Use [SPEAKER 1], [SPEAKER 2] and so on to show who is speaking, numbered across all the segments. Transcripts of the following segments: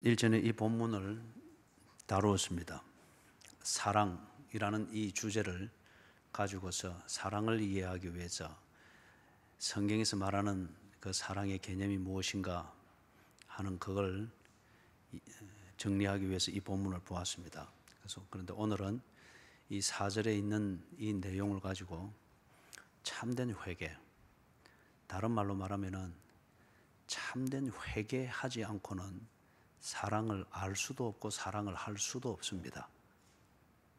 [SPEAKER 1] 일전에 이 본문을 다루었습니다. 사랑이라는 이 주제를 가지고서 사랑을 이해하기 위해서 성경에서 말하는 그 사랑의 개념이 무엇인가 하는 그걸 정리하기 위해서 이 본문을 보았습니다. 그런데 오늘은 이 4절에 있는 이 내용을 가지고 참된 회개, 다른 말로 말하면은 참된 회개하지 않고는 사랑을 알 수도 없고 사랑을 할 수도 없습니다.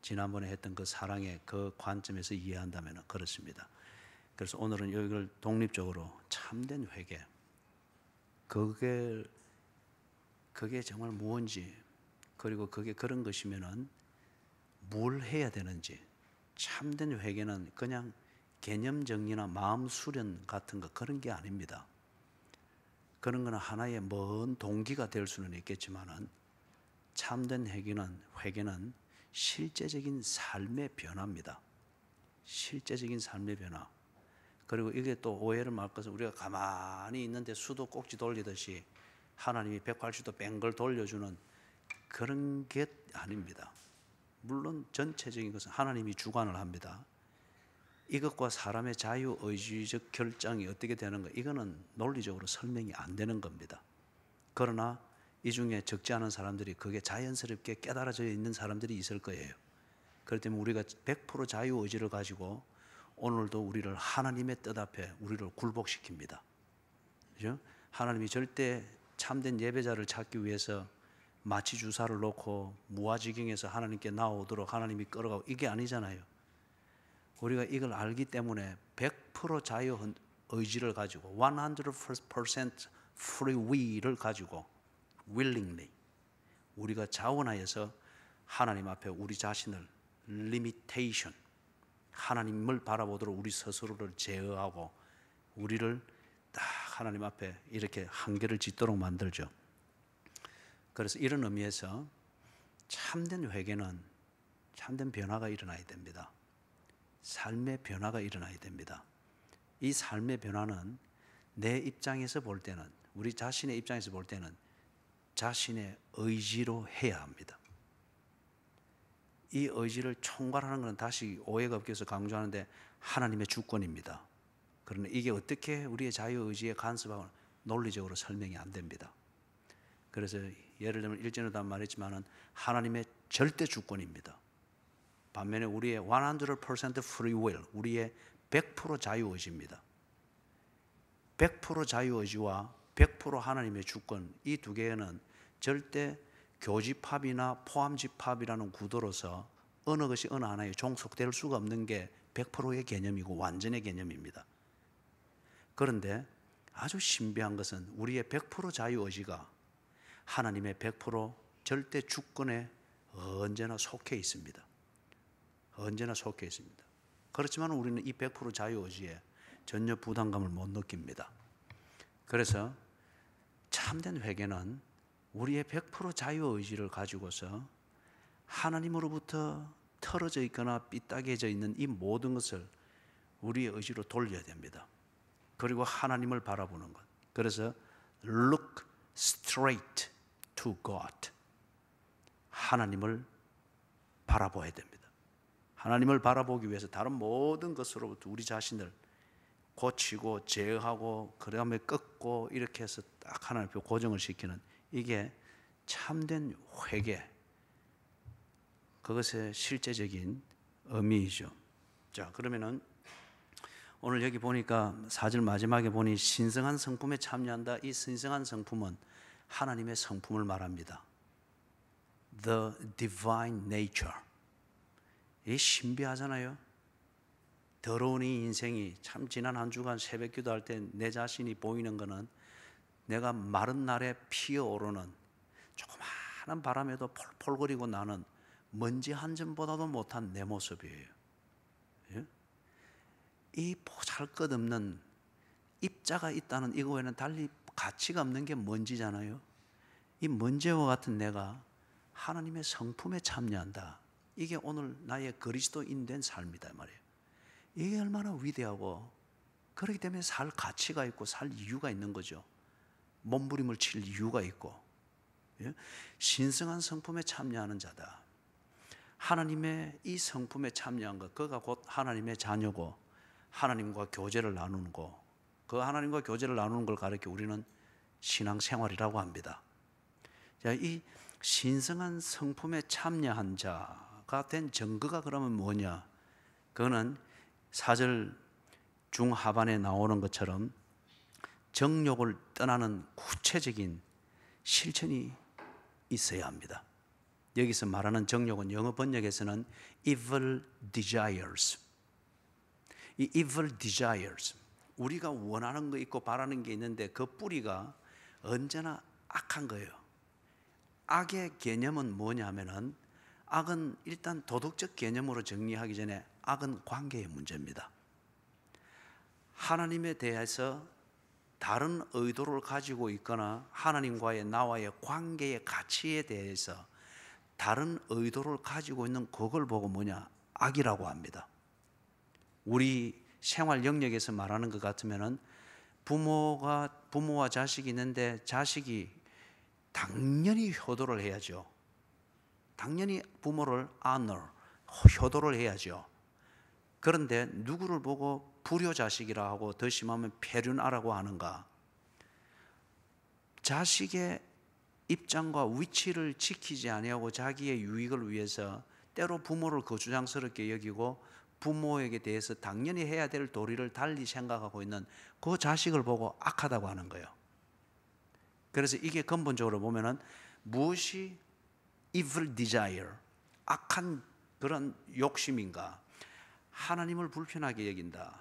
[SPEAKER 1] 지난번에 했던 그 사랑의 그 관점에서 이해한다면 그렇습니다. 그래서 오늘은 이걸 독립적으로 참된 회개, 그게 정말 무엇인지, 그리고 그게 그런 것이면은 뭘 해야 되는지. 참된 회개는 그냥 개념 정리나 마음 수련 같은 거 그런 게 아닙니다. 그런 거는 하나의 먼 동기가 될 수는 있겠지만은 참된 회개는 실제적인 삶의 변화입니다. 실제적인 삶의 변화. 그리고 이게 또 오해를 말 것은 우리가 가만히 있는데 수도 꼭지 돌리듯이 하나님이 180도 뱅글 돌려주는 그런 게 아닙니다. 물론 전체적인 것은 하나님이 주관을 합니다. 이것과 사람의 자유의지적 결정이 어떻게 되는가, 이거는 논리적으로 설명이 안 되는 겁니다. 그러나 이 중에 적지 않은 사람들이 그게 자연스럽게 깨달아져 있는 사람들이 있을 거예요. 그렇기 때문에 우리가 100% 자유의지를 가지고 오늘도 우리를 하나님의 뜻 앞에 우리를 굴복시킵니다. 그죠? 하나님이 절대 참된 예배자를 찾기 위해서 마취 주사를 놓고 무아지경에서 하나님께 나오도록 하나님이 끌어가고 이게 아니잖아요. 우리가 이걸 알기 때문에 100% 자유의지를 가지고 100% free will을 가지고 willingly 우리가 자원하여서 하나님 앞에 우리 자신을 limitation, 하나님을 바라보도록 우리 스스로를 제어하고 우리를 딱 하나님 앞에 이렇게 한계를 짓도록 만들죠. 그래서 이런 의미에서 참된 회개는 참된 변화가 일어나야 됩니다. 삶의 변화가 일어나야 됩니다. 이 삶의 변화는 내 입장에서 볼 때는, 우리 자신의 입장에서 볼 때는 자신의 의지로 해야 합니다. 이 의지를 총괄하는 것은 다시 오해가 없게 해서 강조하는데 하나님의 주권입니다. 그러나 이게 어떻게 우리의 자유의지에 간섭하고 논리적으로 설명이 안 됩니다. 그래서 예를 들면 일전에도 말했지만은 하나님의 절대 주권입니다. 반면에 우리의 100% free will, 우리의 100% 자유의지입니다. 100% 자유의지와 100% 하나님의 주권, 이 두 개는 절대 교집합이나 포함집합이라는 구도로서 어느 것이 어느 하나에 종속될 수가 없는 게 100%의 개념이고 완전의 개념입니다. 그런데 아주 신비한 것은 우리의 100% 자유의지가 하나님의 100% 절대 주권에 언제나 속해 있습니다. 언제나 속해 있습니다. 그렇지만 우리는 이 100% 자유의지에 전혀 부담감을 못 느낍니다. 그래서 참된 회개는 우리의 100% 자유의지를 가지고서 하나님으로부터 틀어져 있거나 삐딱해져 있는 이 모든 것을 우리의 의지로 돌려야 됩니다. 그리고 하나님을 바라보는 것. 그래서 look straight to God. 하나님을 바라봐야 됩니다. 하나님을 바라보기 위해서 다른 모든 것으로부터 우리 자신을 고치고 제어하고 그 다음에 꺾고 이렇게 해서 딱 하나님 앞에 고정을 시키는, 이게 참된 회개, 그것의 실제적인 의미이죠. 자, 그러면은 오늘 여기 보니까 4절 마지막에 보니 신성한 성품에 참여한다. 이 신성한 성품은 하나님의 성품을 말합니다. The divine nature. 이 신비하잖아요. 더러운 이 인생이, 참 지난 한 주간 새벽 기도할 때 내 자신이 보이는 것은 내가 마른 날에 피어오르는 조그마한 바람에도 폴폴거리고 나는 먼지 한 점보다도 못한 내 모습이에요. 예? 이 보잘것없는 입자가 있다는 이거에는 달리 가치가 없는 게 먼지잖아요. 이 먼지와 같은 내가 하나님의 성품에 참여한다. 이게 오늘 나의 그리스도인 된 삶이다 말이에요. 이게 얼마나 위대하고, 그렇기 때문에 살 가치가 있고 살 이유가 있는 거죠. 몸부림을 칠 이유가 있고, 예? 신성한 성품에 참여하는 자다. 하나님의 이 성품에 참여한 것, 그가 곧 하나님의 자녀고 하나님과 교제를 나누는 거, 그 하나님과 교제를 나누는 걸 가리켜 우리는 신앙생활이라고 합니다. 자, 이 신성한 성품에 참여한 자가 된 증거가 그러면 뭐냐? 그거는 4절 중하반에 나오는 것처럼 정욕을 떠나는 구체적인 실천이 있어야 합니다. 여기서 말하는 정욕은 영어 번역에서는 evil desires. 이 evil desires, 우리가 원하는 거 있고 바라는 게 있는데 그 뿌리가 언제나 악한 거예요. 악의 개념은 뭐냐면은, 악은 일단 도덕적 개념으로 정리하기 전에 악은 관계의 문제입니다. 하나님에 대해서 다른 의도를 가지고 있거나 하나님과의 나와의 관계의 가치에 대해서 다른 의도를 가지고 있는 그걸 보고 뭐냐? 악이라고 합니다. 우리 생활 영역에서 말하는 것 같으면은 부모와 자식이 있는데 자식이 당연히 효도를 해야죠. 당연히 부모를 honor, 효도를 해야죠. 그런데 누구를 보고 불효자식이라 하고 더 심하면 폐륜아라고 하는가? 자식의 입장과 위치를 지키지 아니하고 자기의 유익을 위해서 때로 부모를 거추장스럽게 여기고 부모에게 대해서 당연히 해야 될 도리를 달리 생각하고 있는 그 자식을 보고 악하다고 하는 거예요. 그래서 이게 근본적으로 보면은 무엇이 evil desire, 악한 그런 욕심인가? 하나님을 불편하게 여긴다.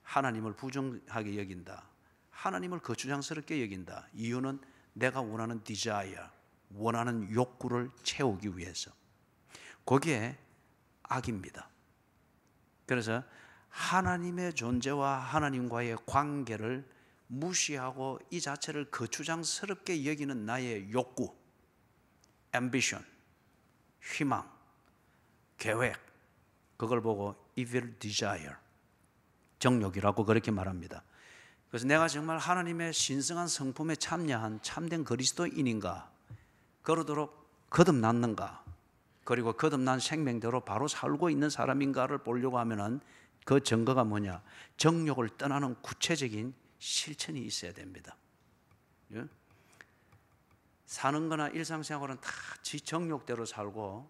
[SPEAKER 1] 하나님을 부정하게 여긴다. 하나님을 거추장스럽게 여긴다. 이유는 내가 원하는 desire, 원하는 욕구를 채우기 위해서. 거기에 악입니다. 그래서 하나님의 존재와 하나님과의 관계를 무시하고 이 자체를 거추장스럽게 여기는 나의 욕구, ambition, 희망, 계획, 그걸 보고 evil desire, 정욕이라고 그렇게 말합니다. 그래서 내가 정말 하나님의 신성한 성품에 참여한 참된 그리스도인인가, 그러도록 거듭났는가, 그리고 거듭난 생명대로 바로 살고 있는 사람인가를 보려고 하면은 그 증거가 뭐냐? 정욕을 떠나는 구체적인 실천이 있어야 됩니다. 예? 사는 거나 일상생활은 다 지 정욕대로 살고,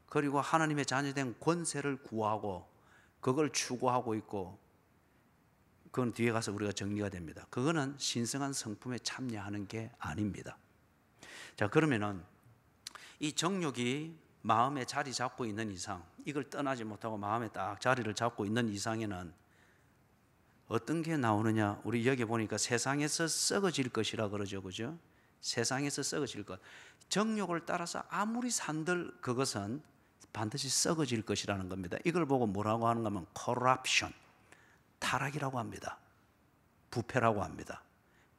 [SPEAKER 1] 그리고 하나님의 자녀된 권세를 구하고 그걸 추구하고 있고, 그건 뒤에 가서 우리가 정리가 됩니다. 그거는 신성한 성품에 참여하는 게 아닙니다. 자, 그러면은 이 정욕이 마음에 자리 잡고 있는 이상, 이걸 떠나지 못하고 마음에 딱 자리를 잡고 있는 이상에는 어떤 게 나오느냐? 우리 여기 보니까 세상에서 썩어질 것이라 그러죠, 그죠? 세상에서 썩어질 것. 정욕을 따라서 아무리 산들 그것은 반드시 썩어질 것이라는 겁니다. 이걸 보고 뭐라고 하는가 하면 corruption, 타락이라고 합니다. 부패라고 합니다.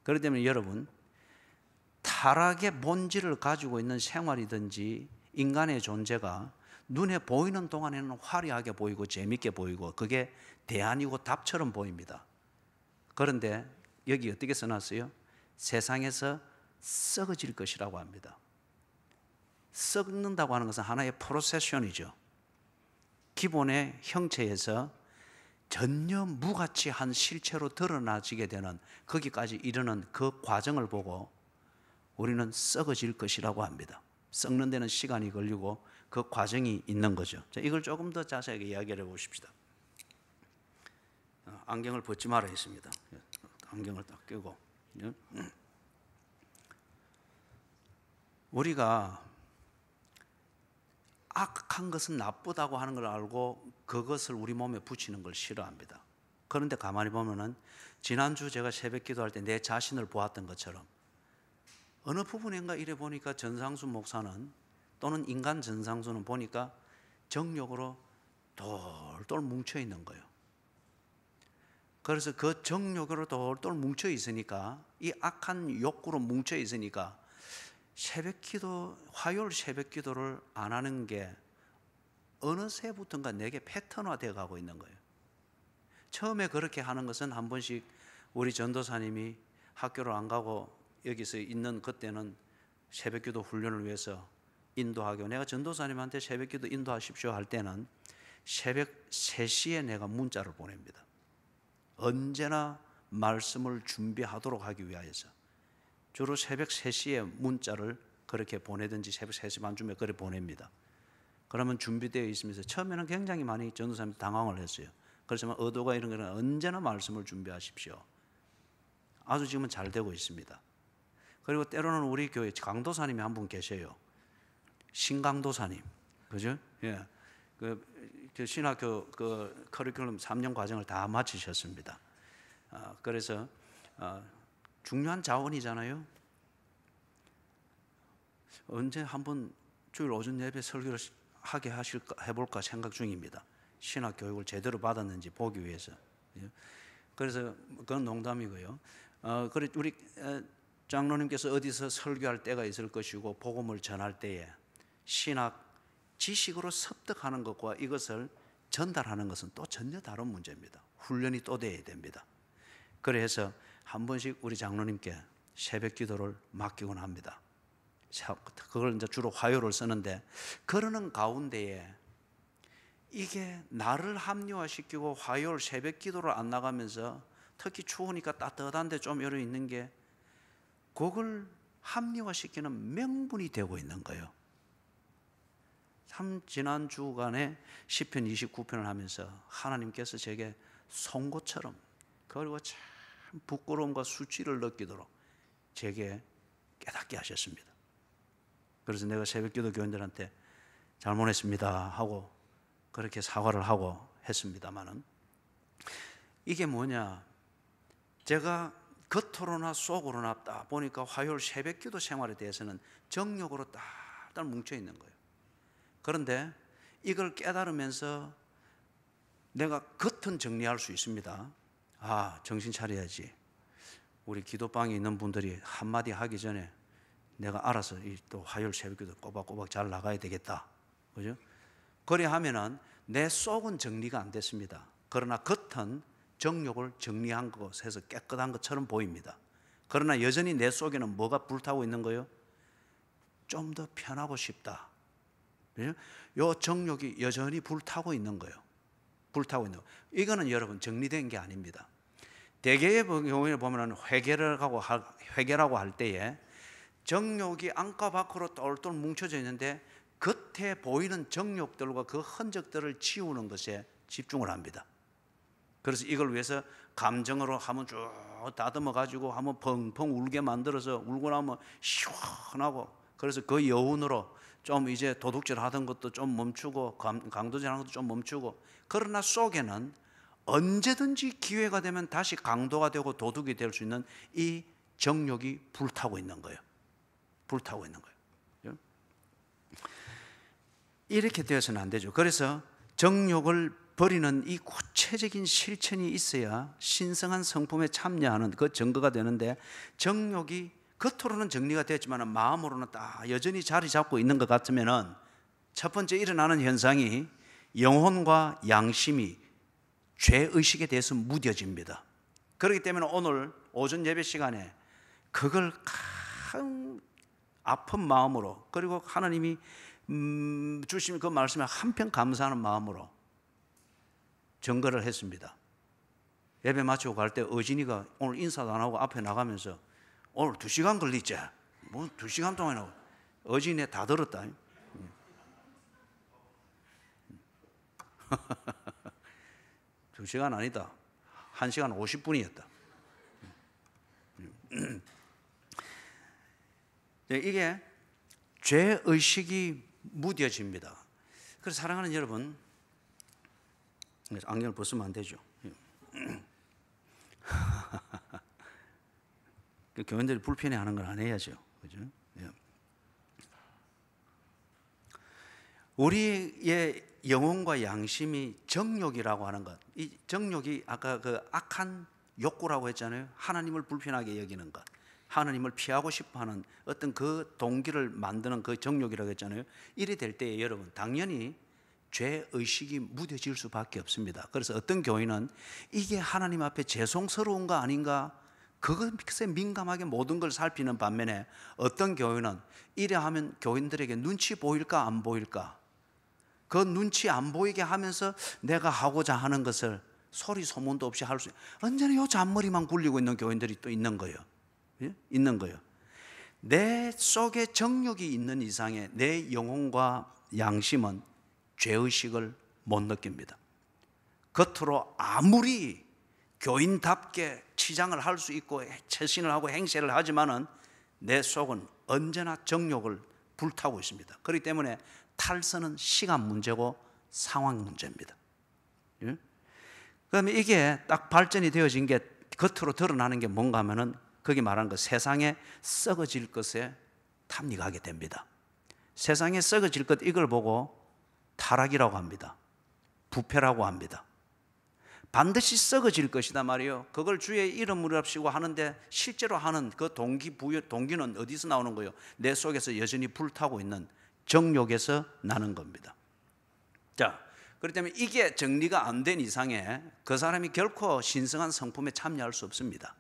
[SPEAKER 1] 그렇기 때문에 여러분, 타락의 본질을 가지고 있는 생활이든지 인간의 존재가 눈에 보이는 동안에는 화려하게 보이고 재밌게 보이고 그게 대안이고 답처럼 보입니다. 그런데 여기 어떻게 써놨어요? 세상에서 썩어질 것이라고 합니다. 썩는다고 하는 것은 하나의 프로세션이죠. 기본의 형체에서 전혀 무가치한 실체로 드러나지게 되는, 거기까지 이르는 그 과정을 보고 우리는 썩어질 것이라고 합니다. 썩는 데는 시간이 걸리고 그 과정이 있는 거죠. 자, 이걸 조금 더 자세하게 이야기를 해보십시다. 안경을 벗지 말아야 했습니다. 안경을 딱 끼고. 우리가 악한 것은 나쁘다고 하는 걸 알고 그것을 우리 몸에 붙이는 걸 싫어합니다. 그런데 가만히 보면은 지난주 제가 새벽 기도할 때 내 자신을 보았던 것처럼 어느 부분인가 이래 보니까 전상수 목사는, 또는 인간 전상수는 보니까 정욕으로 돌돌 뭉쳐 있는 거예요. 그래서 그 정욕으로 돌돌 뭉쳐 있으니까, 이 악한 욕구로 뭉쳐 있으니까 새벽 기도, 화요일 새벽 기도를 안 하는 게 어느새부턴가 내게 패턴화 되어 가고 있는 거예요. 처음에 그렇게 하는 것은 한 번씩 우리 전도사님이 학교를 안 가고 여기서 있는 그때는 새벽기도 훈련을 위해서 인도하고, 내가 전도사님한테 새벽기도 인도하십시오 할 때는 새벽 3시에 내가 문자를 보냅니다. 언제나 말씀을 준비하도록 하기 위하여서 주로 새벽 3시에 문자를 그렇게 보내든지 새벽 3시 반쯤에 그렇게 보냅니다. 그러면 준비되어 있으면서 처음에는 굉장히 많이 전도사님들 당황을 했어요. 그렇지만 의도가 이런 거는 언제나 말씀을 준비하십시오. 아주 지금은 잘 되고 있습니다. 그리고 때로는 우리 교회 강도사님이 한 분 계셔요. 신강도사님, 그죠? 예, 그 신학교 그 커리큘럼 3년 과정을 다 마치셨습니다. 그래서 중요한 자원이잖아요. 언제 한번 주일 오전 예배 설교를 하게 해볼까 생각 중입니다. 신학 교육을 제대로 받았는지 보기 위해서. 그래서 그건 농담이고요. 그래 우리 장로님께서 어디서 설교할 때가 있을 것이고 복음을 전할 때에 신학 지식으로 습득하는 것과 이것을 전달하는 것은 또 전혀 다른 문제입니다. 훈련이 또 돼야 됩니다. 그래서 한 번씩 우리 장로님께 새벽 기도를 맡기곤 합니다. 그걸 이제 주로 화요를 쓰는데, 그러는 가운데에 이게 나를 합리화시키고 화요일 새벽 기도를 안 나가면서, 특히 추우니까 따뜻한데 좀 열어 있는 게, 그걸 합리화시키는 명분이 되고 있는 거예요. 참 지난 주간에 시편 29편을 하면서 하나님께서 제게 송곳처럼, 그리고 참 부끄러움과 수치를 느끼도록 제게 깨닫게 하셨습니다. 그래서 내가 새벽기도 교인들한테 잘못했습니다 하고 그렇게 사과를 하고 했습니다마는, 이게 뭐냐, 제가 겉으로나 속으로나 딱 보니까 화요일 새벽기도 생활에 대해서는 정욕으로 딱 뭉쳐 있는 거예요. 그런데 이걸 깨달으면서 내가 겉은 정리할 수 있습니다. 정신 차려야지. 우리 기도방에 있는 분들이 한마디 하기 전에 내가 알아서 또 화요일 새벽기도 꼬박꼬박 잘 나가야 되겠다. 그죠? 그래 하면은 내 속은 정리가 안 됐습니다. 그러나 겉은 정욕을 정리한 것에서 깨끗한 것처럼 보입니다. 그러나 여전히 내 속에는 뭐가 불타고 있는 거예요? 좀 더 편하고 싶다. 요 정욕이 여전히 불타고 있는 거예요. 불타고 있는 거. 이거는 여러분 정리된 게 아닙니다. 대개의 경우에 보면 회개라고 할 때에 정욕이 안과 밖으로 똘똘 뭉쳐져 있는데, 겉에 보이는 정욕들과 그 흔적들을 지우는 것에 집중을 합니다. 그래서 이걸 위해서 감정으로 한번 쭉 다듬어 가지고 한번 펑펑 울게 만들어서 울고 나면 시원하고, 그래서 그 여운으로 좀 이제 도둑질 하던 것도 좀 멈추고 강도질 하는 것도 좀 멈추고, 그러나 속에는 언제든지 기회가 되면 다시 강도가 되고 도둑이 될 수 있는 이 정욕이 불타고 있는 거예요. 불타고 있는 거예요. 이렇게 되어서는 안 되죠. 그래서 정욕을 버리는 이 구체적인 실천이 있어야 신성한 성품에 참여하는 그 증거가 되는데, 정욕이 겉으로는 정리가 됐지만 마음으로는 딱 여전히 자리 잡고 있는 것 같으면은, 첫 번째 일어나는 현상이 영혼과 양심이 죄의식에 대해서 무뎌집니다. 그렇기 때문에 오늘 오전 예배 시간에 그걸 큰 아픈 마음으로, 그리고 하나님이 주신 그 말씀에 한편 감사하는 마음으로 증거를 했습니다. 예배 마치고 갈 때 어진이가 오늘 인사도 안 하고 앞에 나가면서 오늘 2시간 걸리지? 뭐 2시간 동안이나. 어진이 다 들었다. 2시간 아니다. 1시간 50분이었다. 이게 죄의식이 무뎌집니다. 그래서 사랑하는 여러분, 안경을 벗으면 안 되죠. 교인들이 불편해하는 건 안 해야죠. 그죠? 우리의 영혼과 양심이 정욕이라고 하는 것, 이 정욕이 아까 그 악한 욕구라고 했잖아요. 하나님을 불편하게 여기는 것, 하나님을 피하고 싶어하는 어떤 그 동기를 만드는 그 정욕이라고 했잖아요. 이래 될 때에 여러분 당연히 죄의식이 무뎌질 수밖에 없습니다. 그래서 어떤 교인은 이게 하나님 앞에 죄송스러운 거 아닌가, 그것에 민감하게 모든 걸 살피는 반면에 어떤 교회는 이래 하면 교인들에게 눈치 보일까 안 보일까, 그 눈치 안 보이게 하면서 내가 하고자 하는 것을 소리 소문도 없이 할 수, 언제나 요 잔머리만 굴리고 있는 교인들이 또 있는 거예요. 예? 있는 거예요. 내 속에 정욕이 있는 이상에 내 영혼과 양심은 죄의식을 못 느낍니다. 겉으로 아무리 교인답게 치장을 할 수 있고 최신을 하고 행세를 하지만은 내 속은 언제나 정욕을 불타고 있습니다. 그렇기 때문에 탈선은 시간 문제고 상황 문제입니다. 예? 그다음에 이게 딱 발전이 되어진 게 겉으로 드러나는 게 뭔가 하면은 거기 말하는 그 세상에 썩어질 것에 탐닉하게 됩니다. 세상에 썩어질 것, 이걸 보고 타락이라고 합니다. 부패라고 합니다. 반드시 썩어질 것이다 말이에요. 그걸 주의 이름으로 합시고 하는데 실제로 하는 그 동기는 어디서 나오는 거예요? 내 속에서 여전히 불타고 있는 정욕에서 나는 겁니다. 자, 그렇기 때문에 이게 정리가 안 된 이상에 그 사람이 결코 신성한 성품에 참여할 수 없습니다.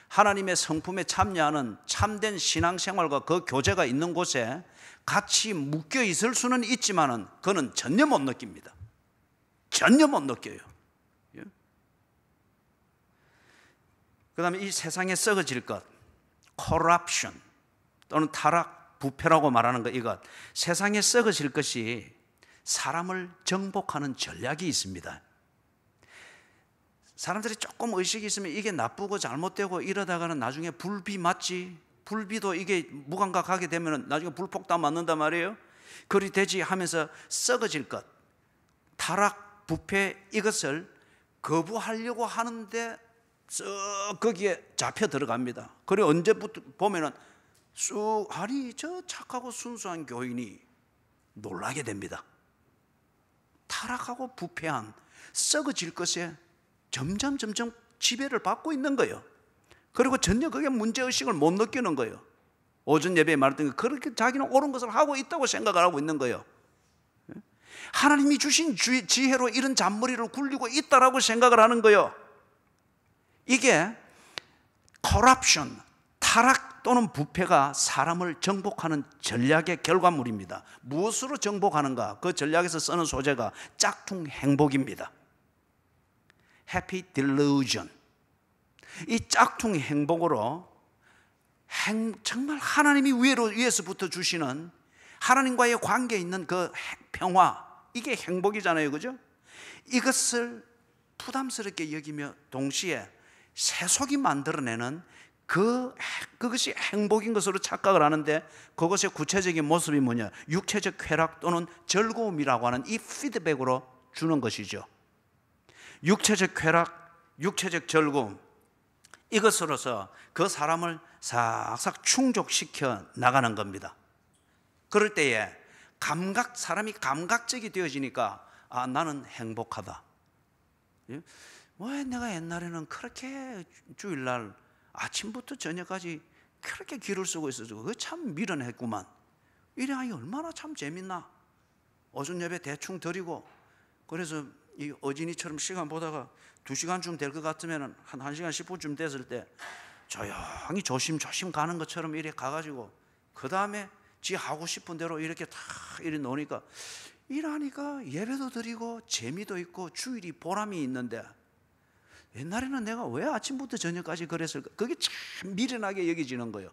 [SPEAKER 1] 하나님의 성품에 참여하는 참된 신앙생활과 그 교제가 있는 곳에 같이 묶여 있을 수는 있지만은 그는 전혀 못 느낍니다. 전혀 못 느껴요. 예? 그 다음에 이 세상에 썩어질 것, corruption 또는 타락, 부패라고 말하는 것, 이것, 세상에 썩어질 것이 사람을 정복하는 전략이 있습니다. 사람들이 조금 의식이 있으면 이게 나쁘고 잘못되고 이러다가는 나중에 불비 맞지, 불비도 이게 무감각하게 되면 나중에 불폭탄 맞는단 말이에요. 그리 되지 하면서 썩어질 것, 타락, 부패, 이것을 거부하려고 하는데 썩 거기에 잡혀 들어갑니다. 그리고 언제부터 보면은 쑥, 아니 저 착하고 순수한 교인이 놀라게 됩니다. 타락하고 부패한 썩어질 것에 점점 지배를 받고 있는 거예요. 그리고 전혀 그게 문제의식을 못 느끼는 거예요. 오전 예배에 말했던 게 그렇게 자기는 옳은 것을 하고 있다고 생각을 하고 있는 거예요. 하나님이 주신 지혜로 이런 잔머리를 굴리고 있다라고 생각을 하는 거예요. 이게 corruption, 타락 또는 부패가 사람을 정복하는 전략의 결과물입니다. 무엇으로 정복하는가? 그 전략에서 쓰는 소재가 짝퉁 행복입니다. Happy delusion. 이 짝퉁 행복으로 정말 하나님이 위에서부터 주시는 하나님과의 관계에 있는 그 평화, 이게 행복이잖아요, 그죠? 이것을 부담스럽게 여기며 동시에 세속이 만들어내는 그것이 행복인 것으로 착각을 하는데, 그것의 구체적인 모습이 뭐냐? 육체적 쾌락 또는 즐거움이라고 하는 이 피드백으로 주는 것이죠. 육체적 쾌락, 육체적 즐거움, 이것으로서 그 사람을 싹싹 충족시켜 나가는 겁니다. 그럴 때에 사람이 감각적이 되어지니까 나는 행복하다. 왜 내가 옛날에는 그렇게 주일날 아침부터 저녁까지 그렇게 기를 쓰고 있었어. 그거 참 미련했구만. 이래 하니 얼마나 참 재밌나. 오전 예배 대충 드리고, 그래서 이 어진이처럼 시간 보다가 2시간쯤 될 것 같으면 한 1시간 10분쯤 됐을 때 조용히 조심조심 가는 것처럼 이렇게 가가지고 그 다음에 지 하고 싶은 대로 이렇게 다 이렇게 노니까, 이러니까 예배도 드리고 재미도 있고 주일이 보람이 있는데, 옛날에는 내가 왜 아침부터 저녁까지 그랬을까? 그게 참 미련하게 여겨지는 거예요.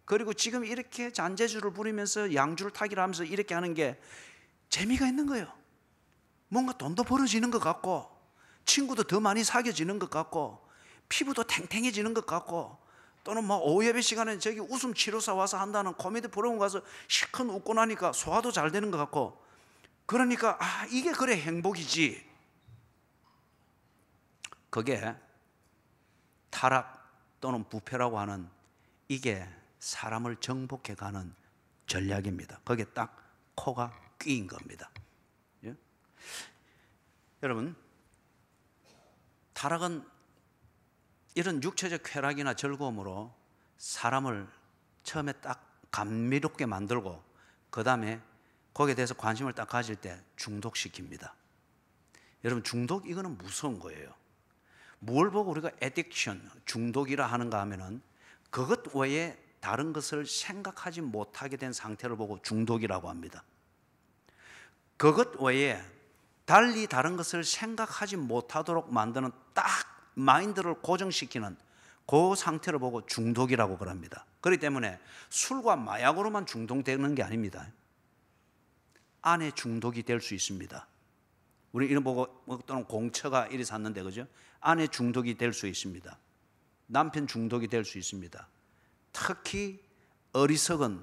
[SPEAKER 1] 그리고 지금 이렇게 잔재주를 부리면서 양줄 타기를 하면서 이렇게 하는 게 재미가 있는 거예요. 뭔가 돈도 벌어지는 것 같고, 친구도 더 많이 사귀어지는 것 같고, 피부도 탱탱해지는 것 같고, 또는 뭐 오후 예배 시간에 저기 웃음 치료사 와서 한다는 코미디 프로그램 가서 실컷 웃고 나니까 소화도 잘 되는 것 같고, 그러니까 이게 그래 행복이지. 그게 타락 또는 부패라고 하는, 이게 사람을 정복해가는 전략입니다. 거기에 딱 코가 끼인 겁니다. 예? 여러분, 타락은 이런 육체적 쾌락이나 즐거움으로 사람을 처음에 딱 감미롭게 만들고, 그 다음에 거기에 대해서 관심을 딱 가질 때 중독시킵니다. 여러분, 중독, 이거는 무서운 거예요. 뭘 보고 우리가 addiction, 중독이라 하는가 하면은 그것 외에 다른 것을 생각하지 못하게 된 상태를 보고 중독이라고 합니다. 그것 외에 달리 다른 것을 생각하지 못하도록 만드는 딱 마인드를 고정시키는 그 상태를 보고 중독이라고 그럽니다. 그렇기 때문에 술과 마약으로만 중독되는 게 아닙니다. 안에 중독이 될 수 있습니다. 우리 이런 보고 또는 공처가 이리 샀는데 그죠? 안에 중독이 될 수 있습니다. 남편 중독이 될 수 있습니다. 특히 어리석은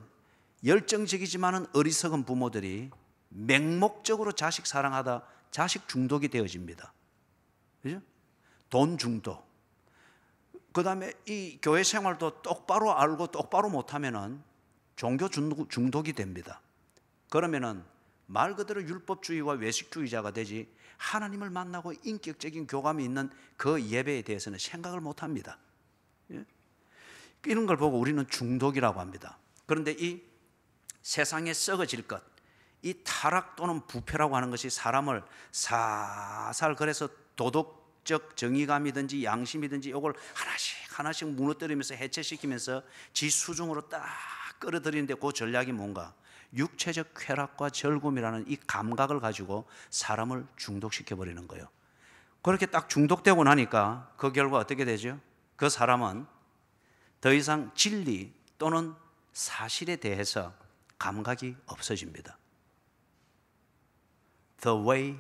[SPEAKER 1] 열정적이지만은 어리석은 부모들이 맹목적으로 자식 사랑하다 자식 중독이 되어집니다. 그죠? 돈 중독. 그 다음에 이 교회 생활도 똑바로 알고 똑바로 못하면은 종교 중독이 됩니다. 그러면은 말 그대로 율법주의와 외식주의자가 되지 하나님을 만나고 인격적인 교감이 있는 그 예배에 대해서는 생각을 못합니다. 이런 걸 보고 우리는 중독이라고 합니다. 그런데 이 세상에 썩어질 것, 이 타락 또는 부패라고 하는 것이 사람을 살살 그래서 도덕적 정의감이든지 양심이든지 이걸 하나씩 무너뜨리면서 해체시키면서 지 수중으로 딱 끌어들이는데 그 전략이 뭔가? 육체적 쾌락과 즐거움이라는 이 감각을 가지고 사람을 중독시켜 버리는 거예요. 그렇게 딱 중독되고 나니까 그 결과 어떻게 되죠? 그 사람은 더 이상 진리 또는 사실에 대해서 감각이 없어집니다. The way,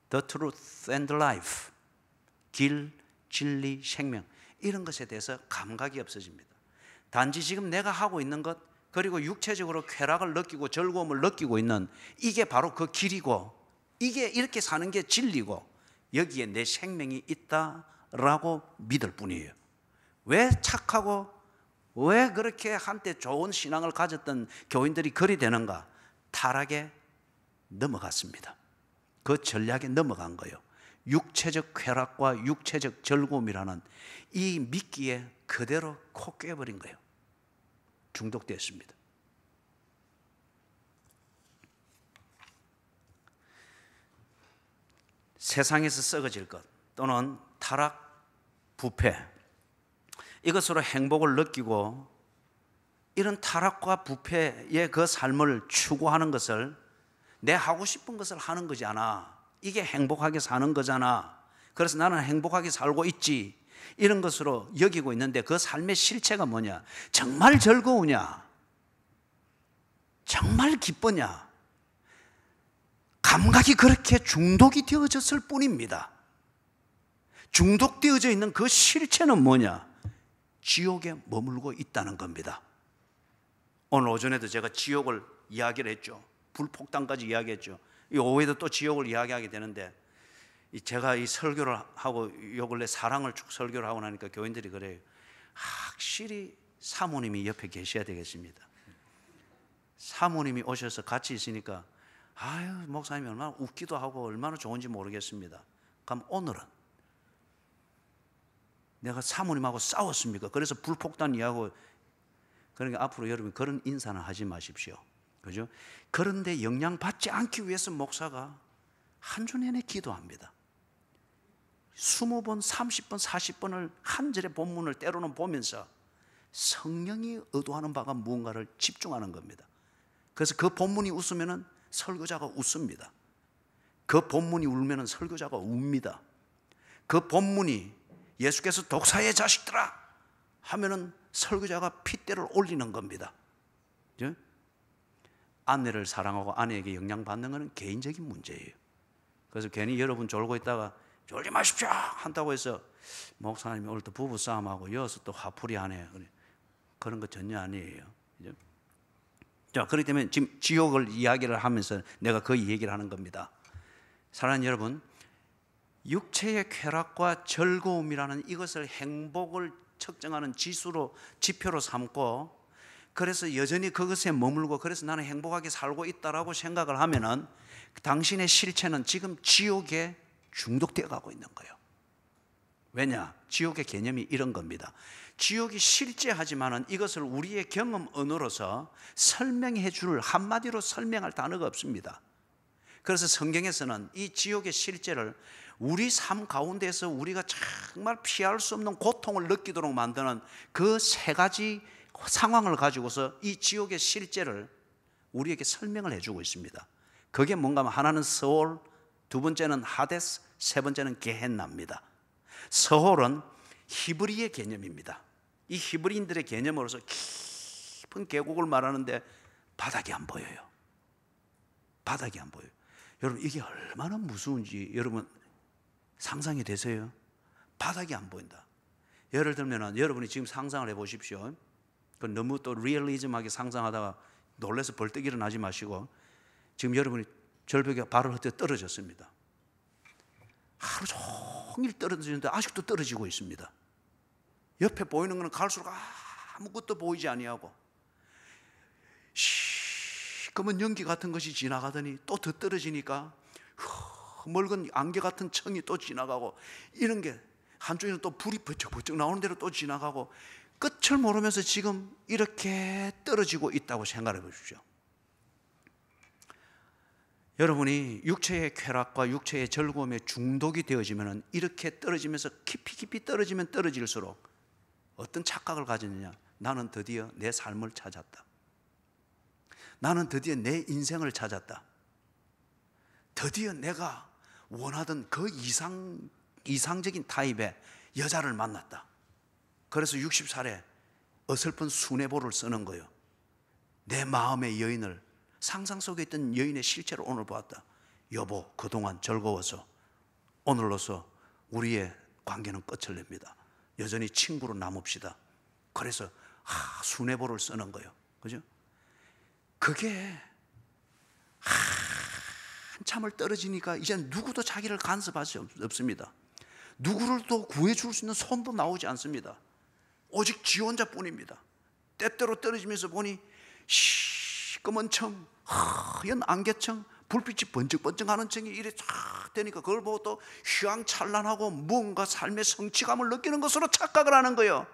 [SPEAKER 1] the truth and life. 길, 진리, 생명. 이런 것에 대해서 감각이 없어집니다. 단지 지금 내가 하고 있는 것, 그리고 육체적으로 쾌락을 느끼고 즐거움을 느끼고 있는 이게 바로 그 길이고, 이게 이렇게 사는 게 진리고, 여기에 내 생명이 있다라고 믿을 뿐이에요. 왜 착하고 왜 그렇게 한때 좋은 신앙을 가졌던 교인들이 그리 되는가? 타락에 넘어갔습니다. 그 전략에 넘어간 거예요. 육체적 쾌락과 육체적 즐거움이라는 이 미끼에 그대로 코 꿰버린 거예요. 중독되었습니다. 세상에서 썩어질 것 또는 타락, 부패, 이것으로 행복을 느끼고 이런 타락과 부패의 그 삶을 추구하는 것을 내 하고 싶은 것을 하는 거잖아. 이게 행복하게 사는 거잖아. 그래서 나는 행복하게 살고 있지. 이런 것으로 여기고 있는데 그 삶의 실체가 뭐냐? 정말 즐거우냐? 정말 기쁘냐? 감각이 그렇게 중독이 되어졌을 뿐입니다. 중독되어져 있는 그 실체는 뭐냐? 지옥에 머물고 있다는 겁니다. 오늘 오전에도 제가 지옥을 이야기를 했죠. 불폭탄까지 이야기했죠. 이 오후에도 또 지옥을 이야기하게 되는데, 제가 이 설교를 하고 요 근래 사랑을 쭉 설교를 하고 나니까 교인들이 그래요. 확실히 사모님이 옆에 계셔야 되겠습니다. 사모님이 오셔서 같이 있으니까 아유 목사님이 얼마나 웃기도 하고 얼마나 좋은지 모르겠습니다. 그럼 오늘은 내가 사모님하고 싸웠습니까? 그래서 불폭탄 이야기하고. 그러니까 앞으로 여러분 그런 인사는 하지 마십시오. 그죠? 그런데 영향받지 않기 위해서 목사가 한 주 내내 기도합니다. 20번, 30번, 40번을 한 절의 본문을 때로는 보면서 성령이 의도하는 바가 무언가를 집중하는 겁니다. 그래서 그 본문이 웃으면은 설교자가 웃습니다. 그 본문이 울면은 설교자가 웁니다. 그 본문이 예수께서 독사의 자식들아 하면은 설교자가 핏대를 올리는 겁니다. 아내를 사랑하고 아내에게 영향받는 것은 개인적인 문제예요. 그래서 괜히 여러분 졸고 있다가 졸지 마십시오 한다고 해서 목사님이 오늘 또 부부싸움하고 이어서 또 화풀이 하네. 그런 거 전혀 아니에요. 자, 그렇기 때문에 지금 지옥을 이야기를 하면서 내가 그 얘기를 하는 겁니다. 사랑하는 여러분, 육체의 쾌락과 즐거움이라는 이것을 행복을 측정하는 지표로 삼고, 그래서 여전히 그것에 머물고 그래서 나는 행복하게 살고 있다라고 생각을 하면은 당신의 실체는 지금 지옥에 중독되어 가고 있는 거예요. 왜냐? 지옥의 개념이 이런 겁니다. 지옥이 실제하지만은 이것을 우리의 경험 언어로서 설명해 줄 한마디로 설명할 단어가 없습니다. 그래서 성경에서는 이 지옥의 실제를 우리 삶 가운데서 우리가 정말 피할 수 없는 고통을 느끼도록 만드는 그 세 가지 상황을 가지고서 이 지옥의 실제를 우리에게 설명을 해주고 있습니다. 그게 뭔가 하면 하나는 서올, 두 번째는 하데스, 세 번째는 게헨나입니다. 서홀은 히브리의 개념입니다. 이 히브리인들의 개념으로서 깊은 계곡을 말하는데 바닥이 안 보여요. 바닥이 안 보여요. 여러분, 이게 얼마나 무서운지 여러분 상상이 되세요? 바닥이 안 보인다. 예를 들면 여러분이 지금 상상을 해보십시오. 너무 또 리얼리즘하게 상상하다가 놀라서 벌떡 일어나지 마시고, 지금 여러분이 절벽에 발을 헛되어 떨어졌습니다. 하루 종일 떨어지는데 아직도 떨어지고 있습니다. 옆에 보이는 것은 갈수록 아무것도 보이지 아니하고 시꺼먼 연기 같은 것이 지나가더니 또 더 떨어지니까 멀건 안개 같은 청이 또 지나가고, 이런 게 한쪽에는 또 불이 버쩍버쩍 나오는 대로 또 지나가고, 끝을 모르면서 지금 이렇게 떨어지고 있다고 생각해 보십시오. 여러분이 육체의 쾌락과 육체의 즐거움에 중독이 되어지면 이렇게 떨어지면서 깊이 떨어지면 떨어질수록 어떤 착각을 가지느냐? 나는 드디어 내 삶을 찾았다. 나는 드디어 내 인생을 찾았다. 드디어 내가 원하던 그 이상적인 타입의 여자를 만났다. 그래서 60살에 어설픈 순애보를 쓰는 거예요. 내 마음의 여인을, 상상 속에 있던 여인의 실체를 오늘 보았다. 여보, 그동안 즐거워서 오늘로서 우리의 관계는 끝을 냅니다. 여전히 친구로 남읍시다. 그래서 순애보를 쓰는 거예요. 그죠? 그게 한참을 떨어지니까 이제 누구도 자기를 간섭할 수 없습니다. 누구를 또 구해줄 수 있는 손도 나오지 않습니다. 오직 지 혼자뿐입니다. 때때로 떨어지면서 보니 시꺼먼 청, 하얀 안개청, 불빛이 번쩍번쩍하는 청이 이래 쫙 되니까 그걸 보고 또 휘황찬란하고 뭔가 삶의 성취감을 느끼는 것으로 착각을 하는 거예요.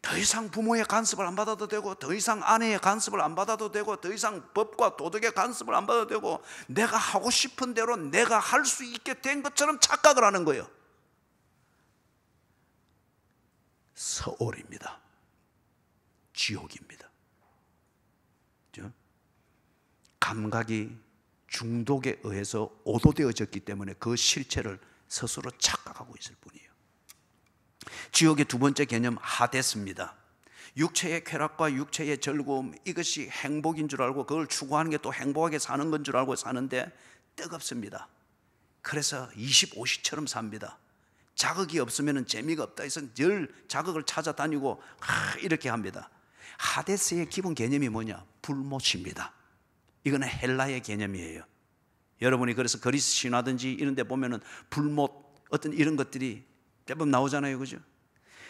[SPEAKER 1] 더 이상 부모의 간섭을 안 받아도 되고, 더 이상 아내의 간섭을 안 받아도 되고, 더 이상 법과 도덕의 간섭을 안 받아도 되고, 내가 하고 싶은 대로 내가 할 수 있게 된 것처럼 착각을 하는 거예요. 서울입니다. 지옥입니다. 감각이 중독에 의해서 오도되어졌기 때문에 그 실체를 스스로 착각하고 있을 뿐이에요. 지옥의 두 번째 개념 하데스입니다. 육체의 쾌락과 육체의 즐거움, 이것이 행복인 줄 알고 그걸 추구하는 게 또 행복하게 사는 건 줄 알고 사는데 뜨겁습니다. 그래서 25시처럼 삽니다. 자극이 없으면 재미가 없다 해서 늘 자극을 찾아다니고 이렇게 합니다. 하데스의 기본 개념이 뭐냐? 불못입니다. 이거는 헬라의 개념이에요. 여러분이 그래서 그리스 신화든지 이런 데 보면은 불못, 어떤 이런 것들이 대부분 나오잖아요. 그죠?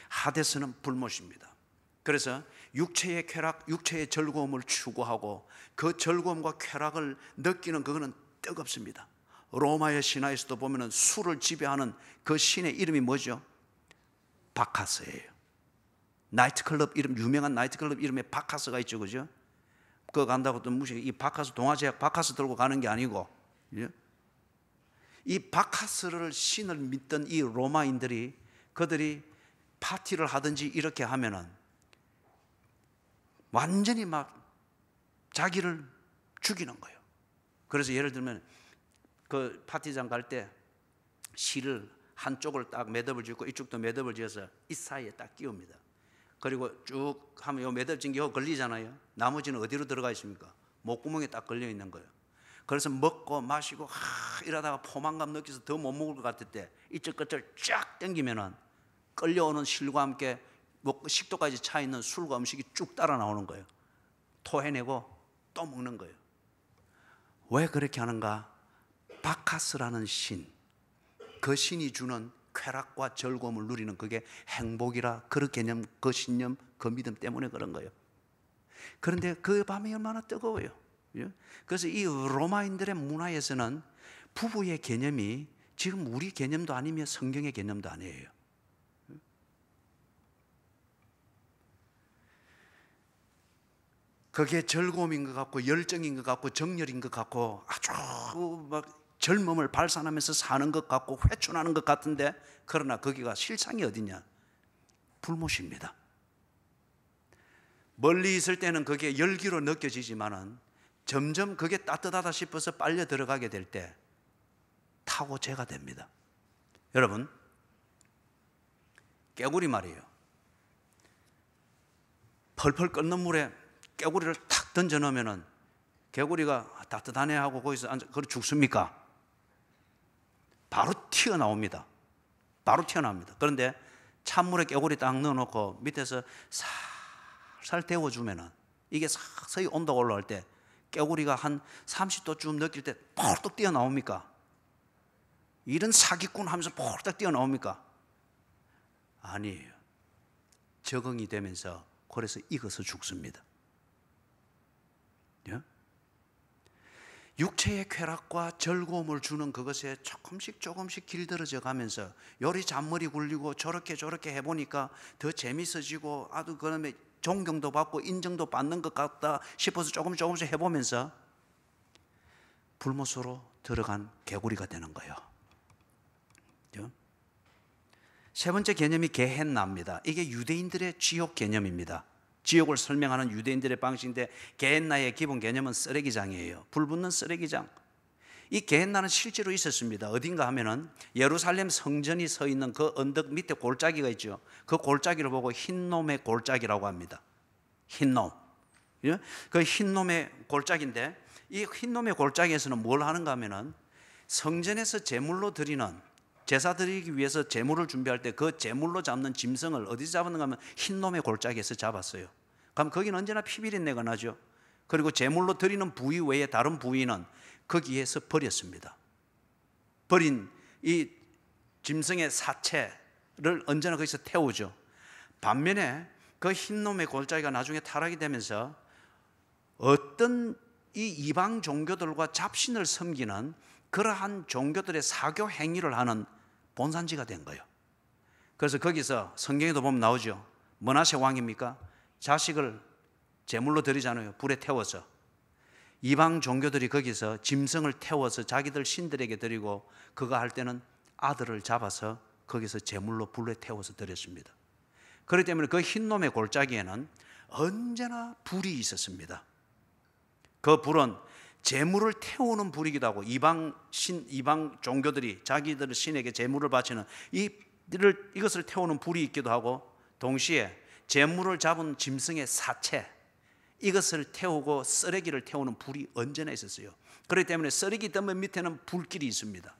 [SPEAKER 1] 하데스는 불못입니다. 그래서 육체의 쾌락, 육체의 즐거움을 추구하고 그 즐거움과 쾌락을 느끼는 그거는 뜨겁습니다. 로마의 신화에서도 보면은 술을 지배하는 그 신의 이름이 뭐죠? 바카스예요. 나이트클럽 이름, 유명한 나이트클럽 이름에 바카스가 있죠. 그죠? 그거 간다고 또 무시, 이 바카스, 동아제약 바카스 들고 가는 게 아니고, 이 바카스를 신을 믿던 이 로마인들이, 그들이 파티를 하든지 이렇게 하면은 완전히 막 자기를 죽이는 거예요. 그래서 예를 들면 그 파티장 갈 때 실을 한쪽을 딱 매듭을 짓고 이쪽도 매듭을 지어서 이 사이에 딱 끼웁니다. 그리고 쭉 하면 요 매듭 진 게 요 걸리잖아요. 나머지는 어디로 들어가 있습니까? 목구멍에 딱 걸려 있는 거예요. 그래서 먹고 마시고 이러다가 포만감 느껴서 더 못 먹을 것 같을 때 이쪽 끝을 쫙 당기면은 끌려오는 실과 함께 식도까지 차 있는 술과 음식이 쭉 따라 나오는 거예요. 토해내고 또 먹는 거예요. 왜 그렇게 하는가? 바카스라는 신, 그 신이 주는 쾌락과 즐거움을 누리는 그게 행복이라, 그 개념, 그 신념, 그 믿음 때문에 그런 거예요. 그런데 그 밤이 얼마나 뜨거워요. 그래서 이 로마인들의 문화에서는 부부의 개념이 지금 우리 개념도 아니며 성경의 개념도 아니에요. 그게 즐거움인 것 같고 열정인 것 같고 정열인 것 같고 아주 막 젊음을 발산하면서 사는 것 같고 회춘하는 것 같은데, 그러나 거기가 실상이 어디냐? 불못입니다. 멀리 있을 때는 그게 열기로 느껴지지만은 점점 그게 따뜻하다 싶어서 빨려 들어가게 될 때 타고 재가 됩니다. 여러분, 깨구리 말이에요. 펄펄 끓는 물에 깨구리를 탁 던져 넣으면은 개구리가 따뜻하네 하고 거기서 앉아 그걸 죽습니까? 바로 튀어나옵니다. 바로 튀어나옵니다. 그런데 찬물에 깨구리 딱 넣어놓고 밑에서 살살 데워주면은 이게 서서히 온도가 올라올 때 깨구리가 한 30도쯤 느낄 때 펄떡 뛰어나옵니까? 이런 사기꾼 하면서 펄떡 뛰어나옵니까? 아니에요. 적응이 되면서 그래서 익어서 죽습니다. 예? 육체의 쾌락과 즐거움을 주는 그것에 조금씩 길들어져 가면서 요리 잔머리 굴리고 저렇게 해보니까 더 재밌어지고 아주 그다음에 존경도 받고 인정도 받는 것 같다 싶어서 조금씩 해보면서 불못으로 들어간 개구리가 되는 거예요. 세 번째 개념이 게헨나입니다. 이게 유대인들의 지옥 개념입니다. 지옥을 설명하는 유대인들의 방식인데 게헨나의 기본 개념은 쓰레기장이에요. 불 붙는 쓰레기장. 이 게헨나는 실제로 있었습니다. 어딘가 하면은 예루살렘 성전이 서 있는 그 언덕 밑에 골짜기가 있죠. 그 골짜기를 보고 흰놈의 골짜기라고 합니다. 흰놈. 그 흰놈의 골짜기인데 이 흰놈의 골짜기에서는 뭘 하는가 하면은 성전에서 제물로 드리는 제사 드리기 위해서 제물을 준비할 때 그 제물로 잡는 짐승을 어디서 잡았는가 하면 흰놈의 골짜기에서 잡았어요. 그럼 거기는 언제나 피비린내가 나죠. 그리고 제물로 드리는 부위 외에 다른 부위는 거기에서 버렸습니다. 버린 이 짐승의 사체를 언제나 거기서 태우죠. 반면에 그 흰놈의 골짜기가 나중에 타락이 되면서 어떤 이 이방 종교들과 잡신을 섬기는 그러한 종교들의 사교 행위를 하는 본산지가 된 거예요. 그래서 거기서 성경에도 보면 나오죠. 므낫세 왕입니까? 자식을 제물로 드리잖아요. 불에 태워서. 이방 종교들이 거기서 짐승을 태워서 자기들 신들에게 드리고 그거 할 때는 아들을 잡아서 거기서 제물로 불에 태워서 드렸습니다. 그렇기 때문에 그 흰놈의 골짜기에는 언제나 불이 있었습니다. 그 불은 제물을 태우는 불이기도 하고 이방 종교들이 자기들 신에게 제물을 바치는 이것을 태우는 불이 있기도 하고 동시에 제물을 잡은 짐승의 사체 이것을 태우고 쓰레기를 태우는 불이 언제나 있었어요. 그렇기 때문에 쓰레기 덤의 밑에는 불길이 있습니다.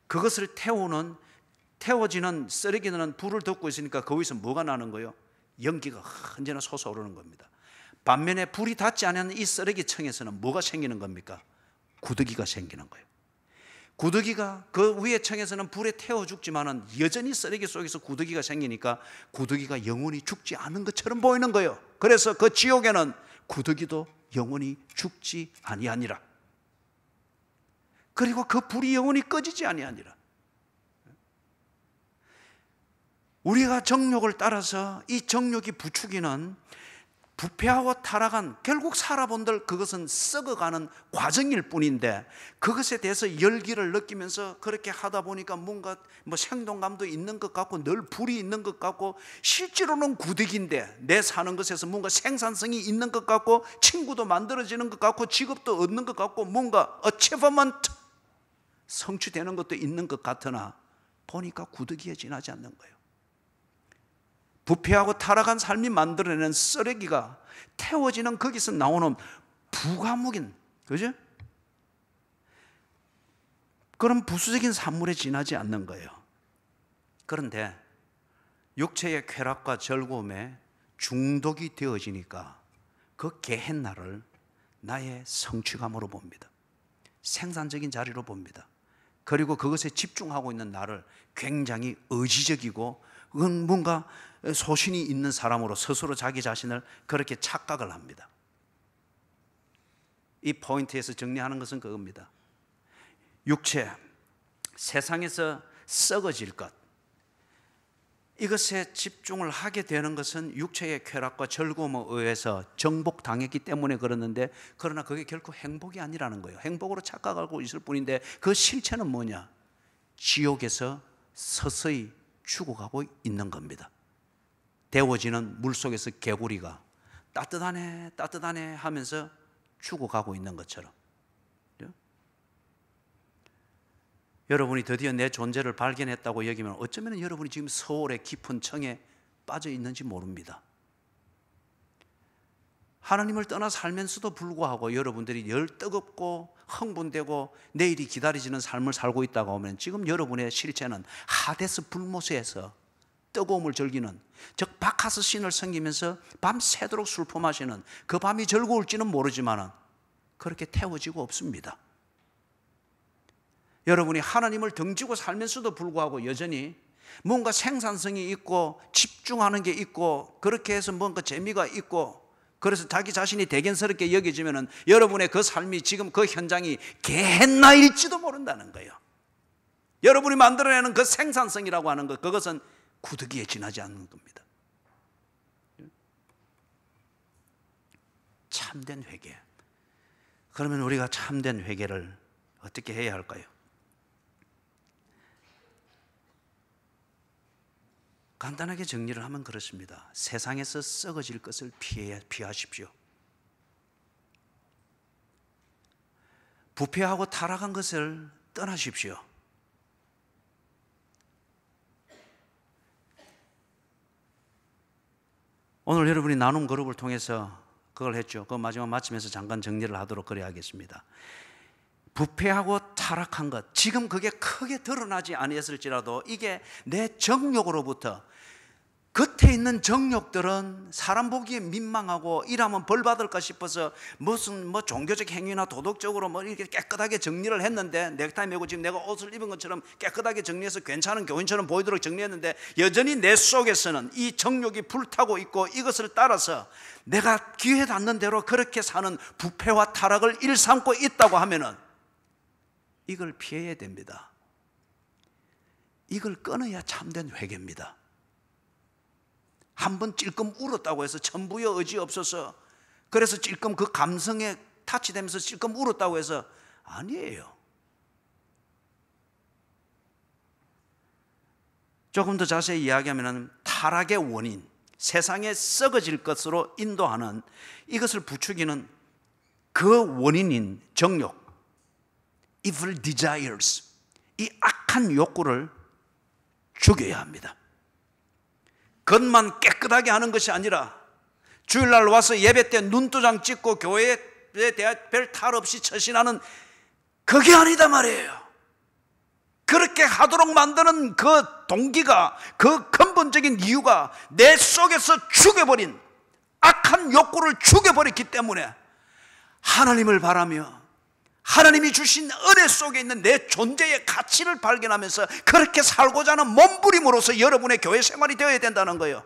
[SPEAKER 1] 그것을 태워지는 쓰레기는 불을 덮고 있으니까 거기서 뭐가 나는 거예요? 연기가 언제나 솟아오르는 겁니다. 반면에 불이 닿지 않은 이 쓰레기청에서는 뭐가 생기는 겁니까? 구더기가 생기는 거예요. 구더기가 그 위에 청에서는 불에 태워 죽지만은 여전히 쓰레기 속에서 구더기가 생기니까 구더기가 영원히 죽지 않은 것처럼 보이는 거예요. 그래서 그 지옥에는 구더기도 영원히 죽지 아니하니라. 그리고 그 불이 영원히 꺼지지 아니하니라. 우리가 정욕을 따라서 이 정욕이 부추기는 부패하고 타락한 결국 살아본들 그것은 썩어가는 과정일 뿐인데 그것에 대해서 열기를 느끼면서 그렇게 하다 보니까 뭔가 생동감도 있는 것 같고 늘 불이 있는 것 같고 실제로는 구더기인데 내 사는 것에서 뭔가 생산성이 있는 것 같고 친구도 만들어지는 것 같고 직업도 얻는 것 같고 뭔가 achievement 성취되는 것도 있는 것 같으나 보니까 구더기에 지나지 않는 거예요. 부패하고 타락한 삶이 만들어내는 쓰레기가 태워지는 거기서 나오는 부과목인, 그죠? 그런 부수적인 산물에 지나지 않는 거예요. 그런데 육체의 쾌락과 즐거움에 중독이 되어지니까 그 게헨나를 나의 성취감으로 봅니다. 생산적인 자리로 봅니다. 그리고 그것에 집중하고 있는 나를 굉장히 의지적이고 뭔가 소신이 있는 사람으로 스스로 자기 자신을 그렇게 착각을 합니다. 이 포인트에서 정리하는 것은 그겁니다. 육체, 세상에서 썩어질 것, 이것에 집중을 하게 되는 것은 육체의 쾌락과 즐거움에 의해서 정복당했기 때문에 그러는데, 그러나 그게 결코 행복이 아니라는 거예요. 행복으로 착각하고 있을 뿐인데 그 실체는 뭐냐? 지옥에서 서서히 죽어가고 있는 겁니다. 데워지는 물속에서 개구리가 따뜻하네 따뜻하네 하면서 죽어가고 있는 것처럼. 여러분이 드디어 내 존재를 발견했다고 여기면 어쩌면 여러분이 지금 서울의 깊은 청에 빠져 있는지 모릅니다. 하나님을 떠나 살면서도 불구하고 여러분들이 열뜨겁고 흥분되고 내일이 기다려지는 삶을 살고 있다고 하면 지금 여러분의 실체는 하데스 불모스에서 뜨거움을 즐기는, 즉 바카스 신을 섬기면서 밤새도록 술포 마시는 그 밤이 즐거울지는 모르지만 그렇게 태워지고 없습니다. 여러분이 하나님을 등지고 살면서도 불구하고 여전히 뭔가 생산성이 있고 집중하는 게 있고 그렇게 해서 뭔가 재미가 있고 그래서 자기 자신이 대견스럽게 여겨지면은 여러분의 그 삶이 지금 그 현장이 개나일지도 모른다는 거예요. 여러분이 만들어내는 그 생산성이라고 하는 것, 그것은 구더기에 지나지 않는 겁니다. 참된 회개. 그러면 우리가 참된 회개를 어떻게 해야 할까요? 간단하게 정리를 하면 그렇습니다. 세상에서 썩어질 것을 피하십시오. 부패하고 타락한 것을 떠나십시오. 오늘 여러분이 나눈 그룹을 통해서 그걸 했죠. 그 마지막 마치면서 잠깐 정리를 하도록 그래야 하겠습니다. 부패하고 타락한 것, 지금 그게 크게 드러나지 아니했을지라도 이게 내 정욕으로부터, 겉에 있는 정욕들은 사람 보기에 민망하고 이러면 벌 받을까 싶어서 무슨 종교적 행위나 도덕적으로 이렇게 깨끗하게 정리를 했는데, 넥타이 메고 지금 내가 옷을 입은 것처럼 깨끗하게 정리해서 괜찮은 교인처럼 보이도록 정리했는데 여전히 내 속에서는 이 정욕이 불타고 있고 이것을 따라서 내가 귀에 닿는 대로 그렇게 사는 부패와 타락을 일삼고 있다고 하면은 이걸 피해야 됩니다. 이걸 끊어야 참된 회개입니다. 한번 찔끔 울었다고 해서 천부여 의지 없어서 그래서 찔끔 그 감성에 타치되면서 찔끔 울었다고 해서 아니에요. 조금 더 자세히 이야기하면 타락의 원인, 세상에 썩어질 것으로 인도하는 이것을 부추기는 그 원인인 정욕, evil desires, 이 악한 욕구를 죽여야 합니다. 겉만 깨끗하게 하는 것이 아니라 주일날 와서 예배 때 눈도장 찍고 교회에 대해 별 탈 없이 처신하는 그게 아니다 말이에요. 그렇게 하도록 만드는 그 동기가, 그 근본적인 이유가 내 속에서 죽여버린 악한 욕구를 죽여버렸기 때문에 하나님을 바라며 하나님이 주신 은혜 속에 있는 내 존재의 가치를 발견하면서 그렇게 살고자 하는 몸부림으로서 여러분의 교회 생활이 되어야 된다는 거예요.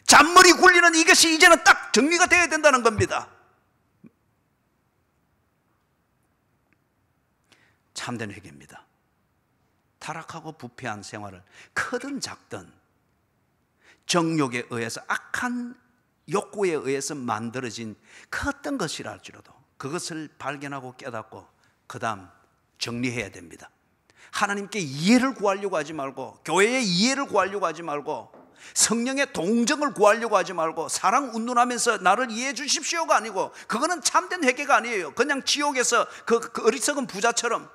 [SPEAKER 1] 잔머리 굴리는 이것이 이제는 딱 정리가 되어야 된다는 겁니다. 참된 회개입니다. 타락하고 부패한 생활을 크든 작든 정욕에 의해서, 악한 욕구에 의해서 만들어진 그 어떤 것이라 할지라도 그것을 발견하고 깨닫고 그 다음 정리해야 됩니다. 하나님께 이해를 구하려고 하지 말고, 교회의 이해를 구하려고 하지 말고, 성령의 동정을 구하려고 하지 말고, 사랑 운운하면서 나를 이해해 주십시오가 아니고, 그거는 참된 회개가 아니에요. 그냥 지옥에서 그 어리석은 부자처럼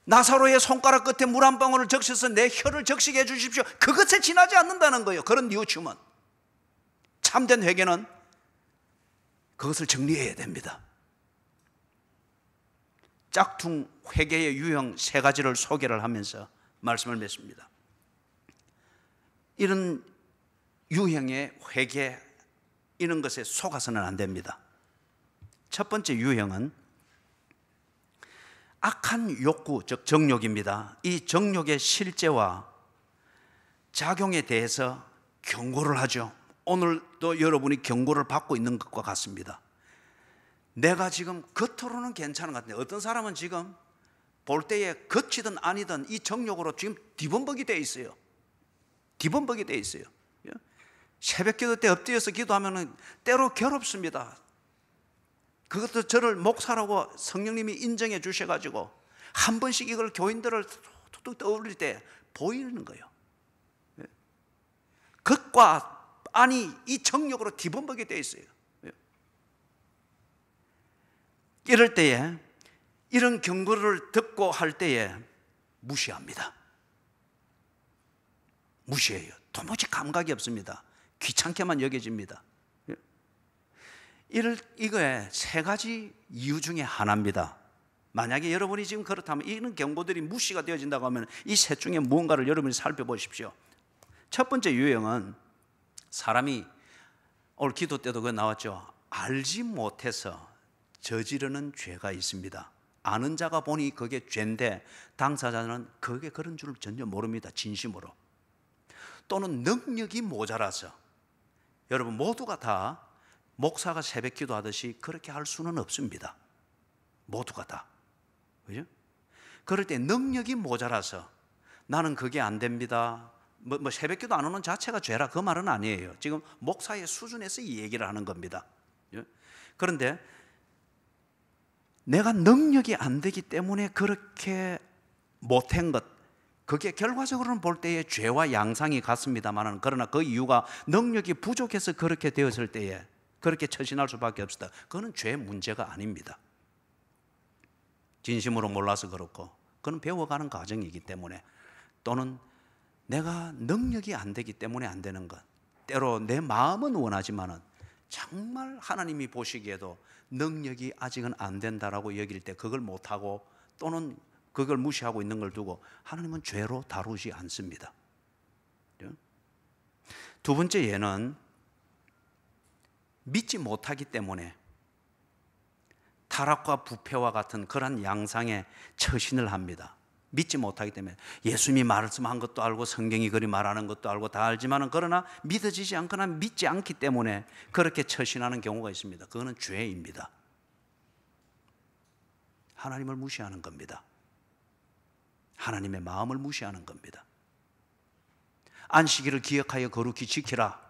[SPEAKER 1] 나사로의 손가락 끝에 물 한 방울을 적셔서 내 혀를 적시게 해 주십시오, 그것에 지나지 않는다는 거예요. 그런 뉘우침은. 참된 회개는 그것을 정리해야 됩니다. 짝퉁 회개의 유형 3가지를 소개를 하면서 말씀을 맺습니다. 이런 유형의 회개, 이런 것에 속아서는 안 됩니다. 첫 번째 유형은 악한 욕구, 즉 정욕입니다. 이 정욕의 실제와 작용에 대해서 경고를 하죠. 오늘도 여러분이 경고를 받고 있는 것과 같습니다. 내가 지금 겉으로는 괜찮은 것 같은데 어떤 사람은 지금 볼 때에 겉이든 아니든 이 정욕으로 지금 뒤범벅이 되어 있어요. 뒤범벅이 돼 있어요. 새벽 기도 때 엎드려서 기도하면 때로 괴롭습니다. 그것도 저를 목사라고 성령님이 인정해 주셔가지고 한 번씩 이걸 교인들을 툭툭 떠올릴 때 보이는 거예요. 겉과 안이 이 정욕으로 뒤범벅이 돼 있어요. 이럴 때에 이런 경고를 듣고 할 때에 무시합니다. 무시해요. 도무지 감각이 없습니다. 귀찮게만 여겨집니다. 이거에 세 가지 이유 중에 하나입니다. 만약에 여러분이 지금 그렇다면 이런 경고들이 무시가 되어진다고 하면 이 셋 중에 무언가를 여러분이 살펴보십시오. 첫 번째 유형은 사람이 오늘 기도 때도 그 나왔죠. 알지 못해서 저지르는 죄가 있습니다. 아는 자가 보니 그게 죄인데 당사자는 그게 그런 줄 전혀 모릅니다. 진심으로. 또는 능력이 모자라서. 여러분 모두가 다 목사가 새벽 기도하듯이 그렇게 할 수는 없습니다. 모두가 다. 그죠? 그럴 때 능력이 모자라서 나는 그게 안 됩니다. 새벽 기도 안 오는 자체가 죄라 그 말은 아니에요. 지금 목사의 수준에서 이 얘기를 하는 겁니다. 그런데 내가 능력이 안 되기 때문에 그렇게 못한 것, 그게 결과적으로는 볼 때에 죄와 양상이 같습니다만, 그러나 그 이유가 능력이 부족해서 그렇게 되었을 때에 그렇게 처신할 수밖에 없다. 그거는 죄 문제가 아닙니다. 진심으로 몰라서 그렇고, 그건 배워가는 과정이기 때문에, 또는 내가 능력이 안 되기 때문에 안 되는 것, 때로 내 마음은 원하지만은 정말 하나님이 보시기에도 능력이 아직은 안 된다라고 여길 때 그걸 못하고 또는 그걸 무시하고 있는 걸 두고 하나님은 죄로 다루지 않습니다. 두 번째 예는 믿지 못하기 때문에 타락과 부패와 같은 그런 양상에 처신을 합니다. 믿지 못하기 때문에 예수님이 말씀한 것도 알고 성경이 그리 말하는 것도 알고 다 알지만 그러나 믿어지지 않거나 믿지 않기 때문에 그렇게 처신하는 경우가 있습니다. 그거는 죄입니다. 하나님을 무시하는 겁니다. 하나님의 마음을 무시하는 겁니다. 안식일을 기억하여 거룩히 지키라.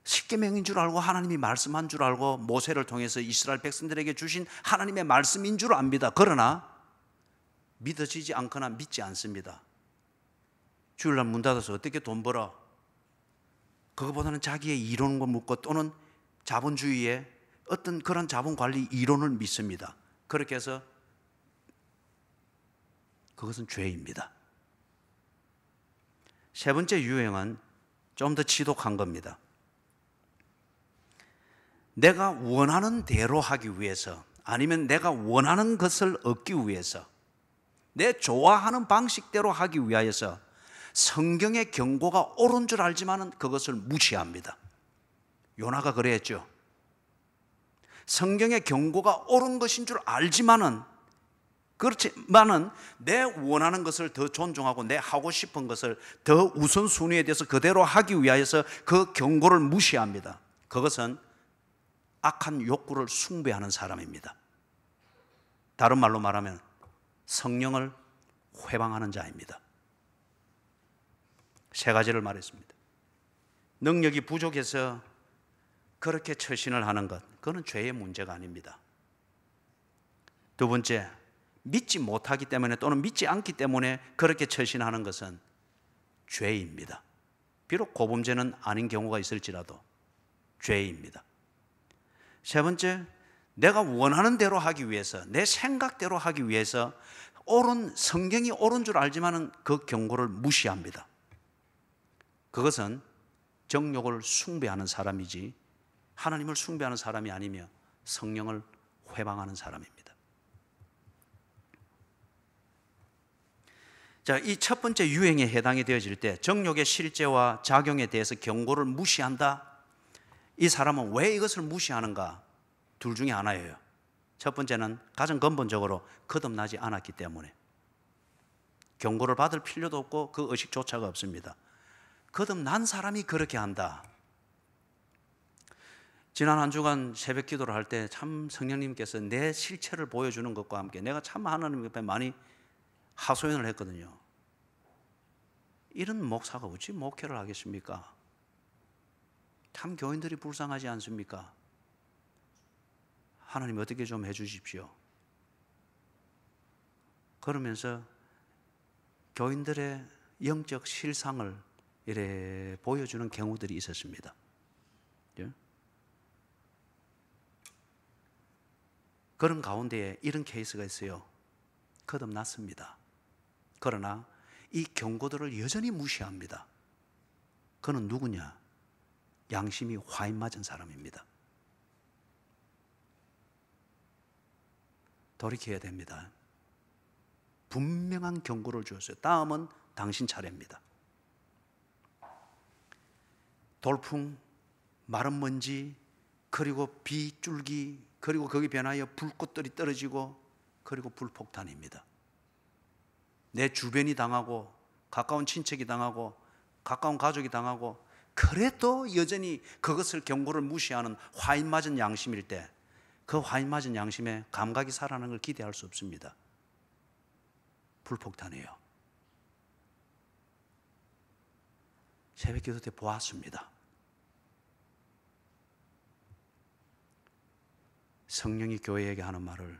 [SPEAKER 1] 십계명인 줄 알고 하나님이 말씀한 줄 알고 모세를 통해서 이스라엘 백성들에게 주신 하나님의 말씀인 줄 압니다. 그러나 믿어지지 않거나 믿지 않습니다. 주일날 문 닫아서 어떻게 돈 벌어? 그거보다는 자기의 이론을 묻고 또는 자본주의의 어떤 그런 자본관리 이론을 믿습니다. 그렇게 해서 그것은 죄입니다. 세 번째 유형은 좀 더 지독한 겁니다. 내가 원하는 대로 하기 위해서 아니면 내가 원하는 것을 얻기 위해서 내 좋아하는 방식대로 하기 위하여서 성경의 경고가 옳은 줄 알지만 그것을 무시합니다. 요나가 그랬죠. 성경의 경고가 옳은 것인 줄 알지만은 그렇지만은 내 원하는 것을 더 존중하고 내 하고 싶은 것을 더 우선순위에 대해서 그대로 하기 위하여서 그 경고를 무시합니다. 그것은 악한 욕구를 숭배하는 사람입니다. 다른 말로 말하면 성령을 회방하는 자입니다. 세 가지를 말했습니다. 능력이 부족해서 그렇게 처신을 하는 것, 그건 죄의 문제가 아닙니다. 두 번째, 믿지 못하기 때문에 또는 믿지 않기 때문에 그렇게 처신하는 것은 죄입니다. 비록 고범죄는 아닌 경우가 있을지라도 죄입니다. 세 번째, 내가 원하는 대로 하기 위해서 내 생각대로 하기 위해서 성경이 옳은 줄 알지만 그 경고를 무시합니다. 그것은 정욕을 숭배하는 사람이지 하나님을 숭배하는 사람이 아니며 성령을 회방하는 사람입니다. 자, 이 첫 번째 유행에 해당이 되어질 때 정욕의 실제와 작용에 대해서 경고를 무시한다. 이 사람은 왜 이것을 무시하는가? 둘 중에 하나예요. 첫 번째는 가장 근본적으로 거듭나지 않았기 때문에 경고를 받을 필요도 없고 그 의식조차가 없습니다. 거듭난 사람이 그렇게 한다. 지난 한 주간 새벽 기도를 할 때 참 성령님께서 내 실체를 보여주는 것과 함께 내가 참 하나님 옆에 많이 하소연을 했거든요. 이런 목사가 어찌 목회를 하겠습니까? 참 교인들이 불쌍하지 않습니까? 하나님 어떻게 좀 해주십시오. 그러면서 교인들의 영적 실상을 이래 보여주는 경우들이 있었습니다. 예? 그런 가운데에 이런 케이스가 있어요. 거듭났습니다. 그러나 이 경고들을 여전히 무시합니다. 그는 누구냐? 양심이 화인 맞은 사람입니다. 돌이켜야 됩니다. 분명한 경고를 주었어요. 다음은 당신 차례입니다. 돌풍, 마른 먼지, 그리고 비줄기, 그리고 거기 변하여 불꽃들이 떨어지고, 그리고 불폭탄입니다. 내 주변이 당하고, 가까운 친척이 당하고, 가까운 가족이 당하고, 그래도 여전히 그것을 경고를 무시하는 화인 맞은 양심일 때, 그 화인 맞은 양심에 감각이 살아나는 걸 기대할 수 없습니다. 불폭탄이에요. 새벽 기도 때 보았습니다. 성령이 교회에게 하는 말을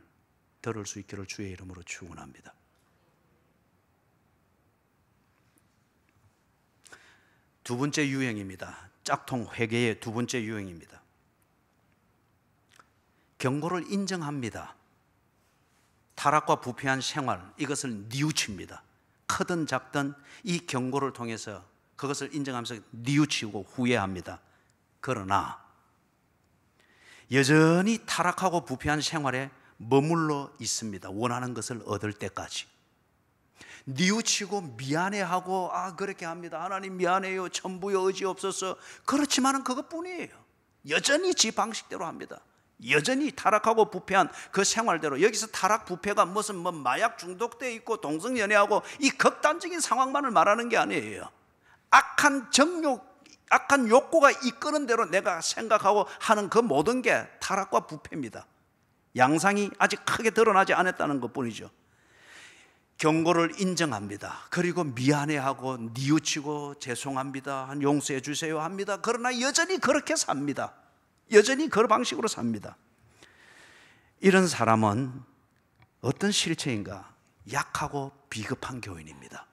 [SPEAKER 1] 들을 수 있기를 주의 이름으로 축원합니다. 두 번째 유행입니다. 짝퉁 회개의 두 번째 유행입니다. 경고를 인정합니다. 타락과 부패한 생활, 이것을 뉘우칩니다. 크든 작든 이 경고를 통해서 그것을 인정하면서 뉘우치고 후회합니다. 그러나 여전히 타락하고 부패한 생활에 머물러 있습니다. 원하는 것을 얻을 때까지. 뉘우치고 미안해하고 그렇게 합니다. 하나님 미안해요. 천부여 의지 없어서. 그렇지만은 그것뿐이에요. 여전히 지 방식대로 합니다. 여전히 타락하고 부패한 그 생활대로. 여기서 타락 부패가 무슨 마약 중독돼 있고 동성연애하고 이 극단적인 상황만을 말하는 게 아니에요. 악한 정욕, 악한 욕구가 이끄는 대로 내가 생각하고 하는 그 모든 게 타락과 부패입니다. 양상이 아직 크게 드러나지 않았다는 것뿐이죠. 경고를 인정합니다. 그리고 미안해하고 뉘우치고 죄송합니다, 용서해 주세요 합니다. 그러나 여전히 그렇게 삽니다. 여전히 그런 방식으로 삽니다. 이런 사람은 어떤 실체인가? 약하고 비겁한 교인입니다.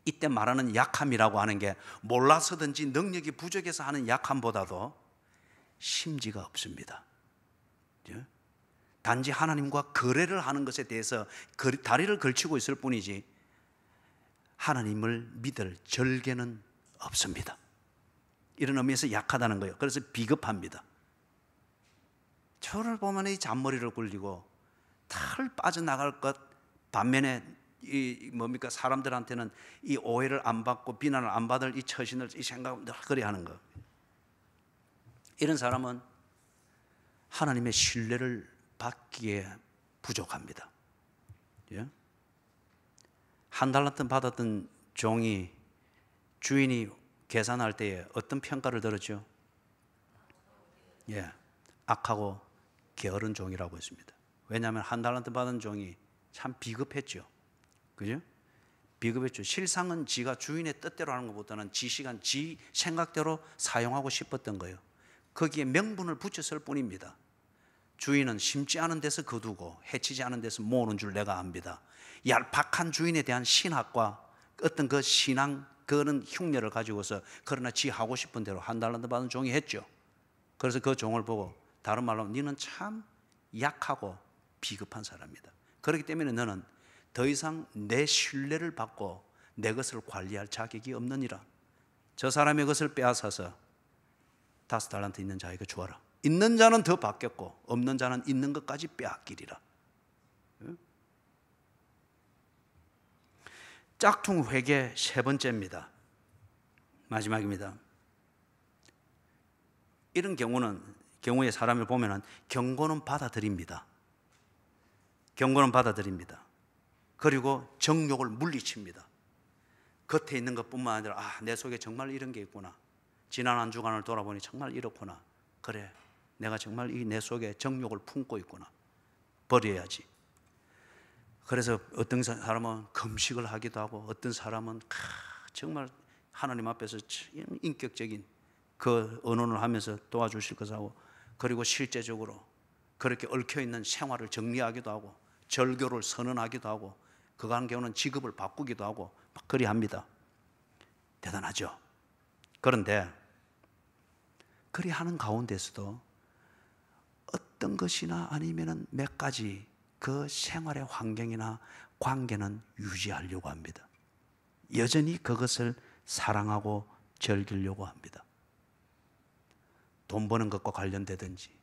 [SPEAKER 1] 이때 말하는 약함이라고 하는 게 몰라서든지 능력이 부족해서 하는 약함보다도 심지가 없습니다. 단지 하나님과 거래를 하는 것에 대해서 다리를 걸치고 있을 뿐이지 하나님을 믿을 절개는 없습니다. 이런 의미에서 약하다는 거예요. 그래서 비겁합니다. 저를 보면 이 잔머리를 굴리고 털 빠져나갈 것, 반면에 사람들한테는 이 오해를 안 받고 비난을 안 받을 이 처신을, 이 생각을 늘 그리 하는 거. 이런 사람은 하나님의 신뢰를 받기에 부족합니다. 예? 한 달란트 받았던 종이 주인이 계산할 때에 어떤 평가를 들었죠? 예, 악하고 게으른 종이라고 했습니다. 왜냐하면 한 달란트 받은 종이 참 비겁했죠. 그죠? 비겁했죠. 실상은 지가 주인의 뜻대로 하는 것보다는 지 시간, 지 생각대로 사용하고 싶었던 거예요. 거기에 명분을 붙였을 뿐입니다. 주인은 심지 않은 데서 거두고 해치지 않은 데서 모으는 줄 내가 압니다. 얄팍한 주인에 대한 신학과 어떤 그 신앙, 그런 흉내를 가지고서 그러나 지 하고 싶은 대로 한 달란트 받은 종이 했죠. 그래서 그 종을 보고 다른 말로 너는 참 약하고 비겁한 사람이다. 그렇기 때문에 너는 더 이상 내 신뢰를 받고 내 것을 관리할 자격이 없느니라. 저 사람의 것을 빼앗아서 5달란트 있는 자에게 주어라. 있는 자는 더 받겠고 없는 자는 있는 것까지 빼앗기리라. 짝퉁 회개 세 번째입니다. 마지막입니다. 이런 경우에 사람을 보면은 경고는 받아들입니다. 경고는 받아들입니다. 그리고 정욕을 물리칩니다. 겉에 있는 것뿐만 아니라 내 속에 정말 이런 게 있구나. 지난 한 주간을 돌아보니 정말 이렇구나. 그래, 내가 정말 이 내 속에 정욕을 품고 있구나. 버려야지. 그래서 어떤 사람은 금식을 하기도 하고 어떤 사람은 정말 하나님 앞에서 인격적인 그 언언을 하면서 도와주실 것하고, 그리고 실제적으로 그렇게 얽혀있는 생활을 정리하기도 하고 절교를 선언하기도 하고 그 관계는 직업을 바꾸기도 하고 막 그리 합니다. 대단하죠. 그런데 그리 하는 가운데서도 어떤 것이나 아니면은 몇 가지 그 생활의 환경이나 관계는 유지하려고 합니다. 여전히 그것을 사랑하고 즐기려고 합니다. 돈 버는 것과 관련되든지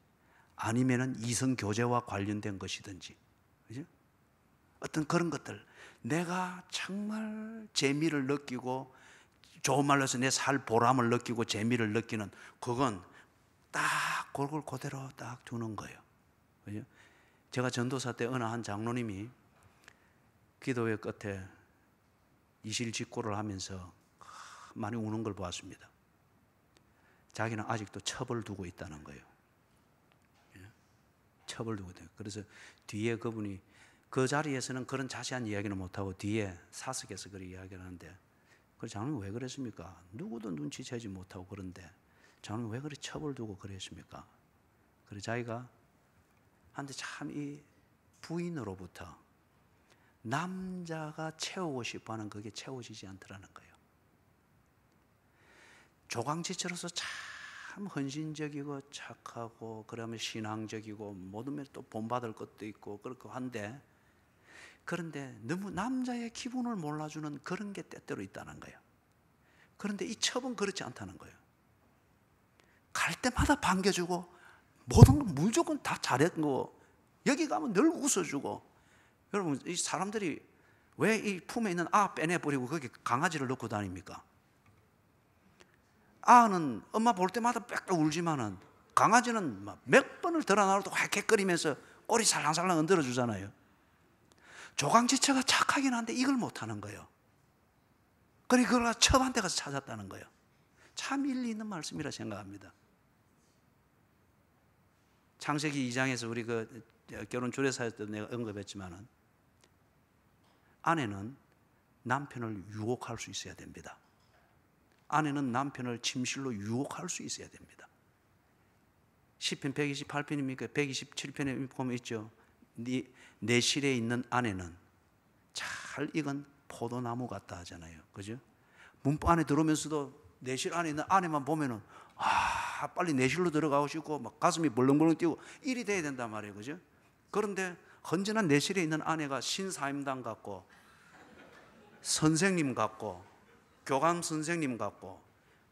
[SPEAKER 1] 아니면은 이성 교제와 관련된 것이든지, 그죠? 어떤 그런 것들, 내가 정말 재미를 느끼고, 좋은 말로 해서 내 살 보람을 느끼고 재미를 느끼는, 그건 딱 그걸 그대로 딱 두는 거예요. 그죠? 제가 전도사 때 어느 한 장로님이 기도회 끝에 이실직고를 하면서 많이 우는 걸 보았습니다. 자기는 아직도 첩을 두고 있다는 거예요. 첩을 두고 있다. 그래서 뒤에 그분이 그 자리에서는 그런 자세한 이야기는 못하고 뒤에 사석에서 그렇게 이야기를 하는데, 그 장로님 왜 그랬습니까? 누구도 눈치채지 못하고 그런데 장로님 왜 그렇게 첩을 두고 그랬습니까? 그래서 자기가 한데 참 이 부인으로부터 남자가 채우고 싶어하는 그게 채워지지 않더라는 거예요. 조강지처로서 참 헌신적이고 착하고 그러면 신앙적이고 모든 면에 또 본받을 것도 있고 그렇고 한데, 그런데 너무 남자의 기분을 몰라주는 그런 게 때때로 있다는 거예요. 그런데 이 첩은 그렇지 않다는 거예요. 갈 때마다 반겨주고 모든 건 무조건 다 잘했고 여기 가면 늘 웃어주고. 여러분, 이 사람들이 왜 이 품에 있는 아 빼내버리고 거기 강아지를 넣고 다닙니까? 아는 엄마 볼 때마다 빽빽 울지만은 강아지는 몇 번을 드러나도 헥헥거리면서 꼬리 살랑살랑 흔들어 주잖아요. 조강지처가 착하긴 한데 이걸 못하는 거예요. 그러니 그걸 첩한테 가서 찾았다는 거예요. 참 일리 있는 말씀이라 생각합니다. 창세기 2장에서 우리 그 결혼 주례사에서도 내가 언급했지만은, 아내는 남편을 유혹할 수 있어야 됩니다. 아내는 남편을 침실로 유혹할 수 있어야 됩니다. 시편 128편입니까? 127편에 보면 있죠. 내 실에 있는 아내는 잘 익은 포도나무 같다 하잖아요. 그죠? 문법 안에 들어오면서도 내실 안에 있는 아내만 보면은 빨리 내실로 들어가고 싶고 막 가슴이 벌렁벌렁 뛰고 일이 돼야 된단 말이에요. 그죠? 그런데 언제나 내실에 있는 아내가 신사임당 같고 선생님 같고 교감 선생님 같고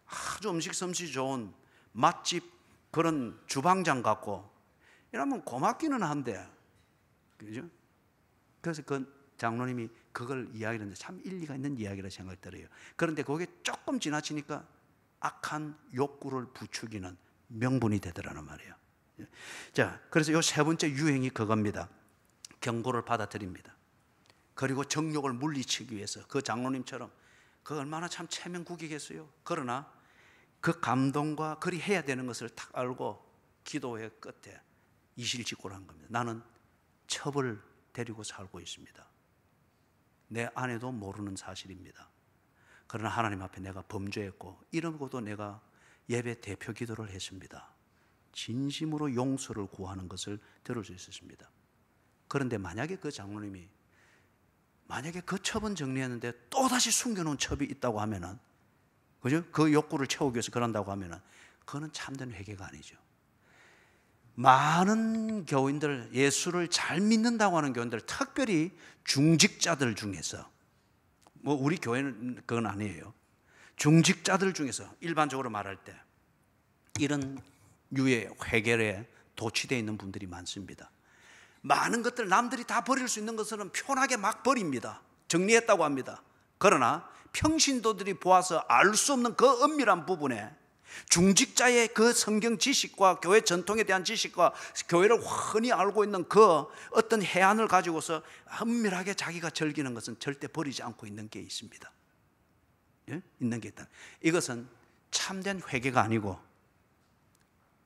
[SPEAKER 1] 아주 음식 솜씨 좋은 맛집 그런 주방장 같고 이러면 고맙기는 한데, 그죠? 그래서 그 장로님이 그걸 이야기하는데 참 일리가 있는 이야기라 생각이 들어요. 그런데 그게 조금 지나치니까 악한 욕구를 부추기는 명분이 되더라는 말이에요. 자, 그래서 이 세 번째 유행이 그겁니다. 경고를 받아들입니다. 그리고 정욕을 물리치기 위해서 그 장로님처럼 그 얼마나 참 체면국이겠어요. 그러나 그 감동과 그리 해야 되는 것을 딱 알고 기도회 끝에 이실직고를 한 겁니다. 나는 첩을 데리고 살고 있습니다. 내 아내도 모르는 사실입니다. 그러나 하나님 앞에 내가 범죄했고 이러고도 내가 예배 대표 기도를 했습니다. 진심으로 용서를 구하는 것을 들을 수 있었습니다. 그런데 만약에 그 장로님이 만약에 그 첩은 정리했는데 또다시 숨겨놓은 첩이 있다고 하면은, 그죠? 그 욕구를 채우기 위해서 그런다고 하면은 그거는 참된 회개가 아니죠. 많은 교인들, 예수를 잘 믿는다고 하는 교인들, 특별히 중직자들 중에서, 뭐 우리 교회는 그건 아니에요. 중직자들 중에서 일반적으로 말할 때 이런 유의 회개에 도취되어 있는 분들이 많습니다. 많은 것들 남들이 다 버릴 수 있는 것은 편하게 막 버립니다. 정리했다고 합니다. 그러나 평신도들이 보아서 알 수 없는 그 은밀한 부분에 중직자의 그 성경 지식과 교회 전통에 대한 지식과 교회를 흔히 알고 있는 그 어떤 해안을 가지고서 은밀하게 자기가 즐기는 것은 절대 버리지 않고 있는 게 있습니다. 예? 있는 게 있다. 이것은 참된 회개가 아니고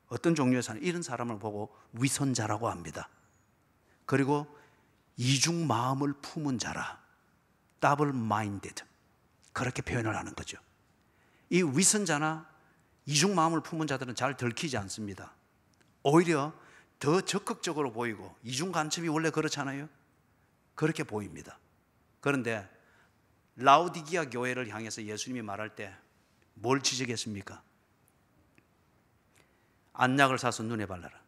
[SPEAKER 1] 어떤 종류의 사람, 이런 사람을 보고 위선자라고 합니다. 그리고 이중 마음을 품은 자라, 더블 마인디드, 그렇게 표현을 하는 거죠. 이 위선자나 이중 마음을 품은 자들은 잘 들키지 않습니다. 오히려 더 적극적으로 보이고, 이중 간첩이 원래 그렇잖아요. 그렇게 보입니다. 그런데 라오디기아 교회를 향해서 예수님이 말할 때 뭘 지적했습니까? 안약을 사서 눈에 발라라.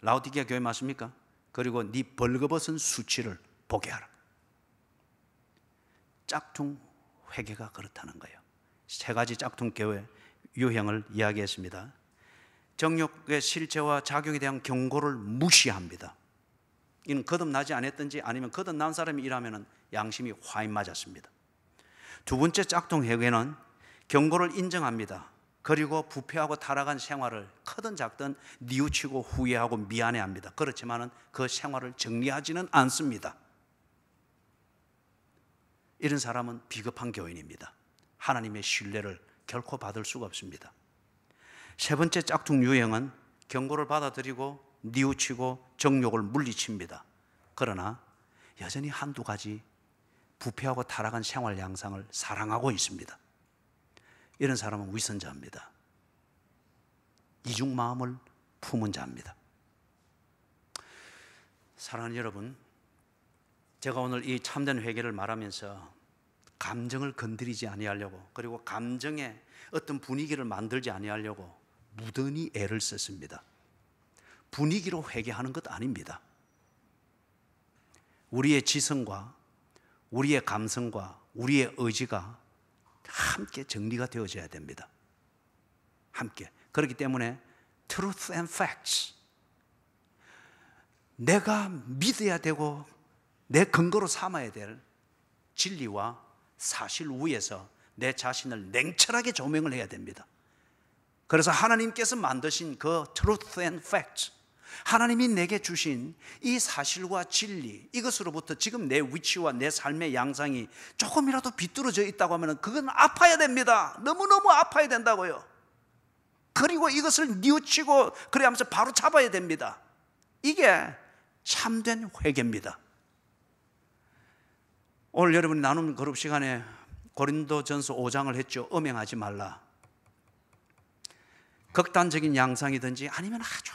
[SPEAKER 1] 라오디기아 교회 맞습니까? 그리고 네 벌거벗은 수치를 보게 하라. 짝퉁 회개가 그렇다는 거예요. 세 가지 짝퉁 교회 유형을 이야기했습니다. 정욕의 실체와 작용에 대한 경고를 무시합니다. 이는 거듭나지 않았든지 아니면 거듭난 사람이 일하면 양심이 화인 맞았습니다. 두 번째 짝퉁 회개는 경고를 인정합니다. 그리고 부패하고 타락한 생활을 크든 작든 뉘우치고 후회하고 미안해합니다. 그렇지만 그 생활을 정리하지는 않습니다. 이런 사람은 비겁한 교인입니다. 하나님의 신뢰를 결코 받을 수가 없습니다. 세 번째 짝퉁 유형은 경고를 받아들이고 뉘우치고 정욕을 물리칩니다. 그러나 여전히 한두 가지 부패하고 타락한 생활 양상을 사랑하고 있습니다. 이런 사람은 위선자입니다. 이중 마음을 품은 자입니다. 사랑하는 여러분, 제가 오늘 이 참된 회개를 말하면서 감정을 건드리지 아니하려고, 그리고 감정에 어떤 분위기를 만들지 아니하려고 무던히 애를 썼습니다. 분위기로 회개하는 것 아닙니다. 우리의 지성과 우리의 감성과 우리의 의지가 함께 정리가 되어져야 됩니다. 함께. 그렇기 때문에 truth and facts, 내가 믿어야 되고 내 근거로 삼아야 될 진리와 사실 위에서 내 자신을 냉철하게 조명을 해야 됩니다. 그래서 하나님께서 만드신 그 truth and facts, 하나님이 내게 주신 이 사실과 진리, 이것으로부터 지금 내 위치와 내 삶의 양상이 조금이라도 비뚤어져 있다고 하면 그건 아파야 됩니다. 너무너무 아파야 된다고요. 그리고 이것을 뉘우치고 그래 하면서 바로 잡아야 됩니다. 이게 참된 회개입니다. 오늘 여러분이 나눔 그룹 시간에 고린도전서 5장을 했죠. 음행하지 말라. 극단적인 양상이든지 아니면 아주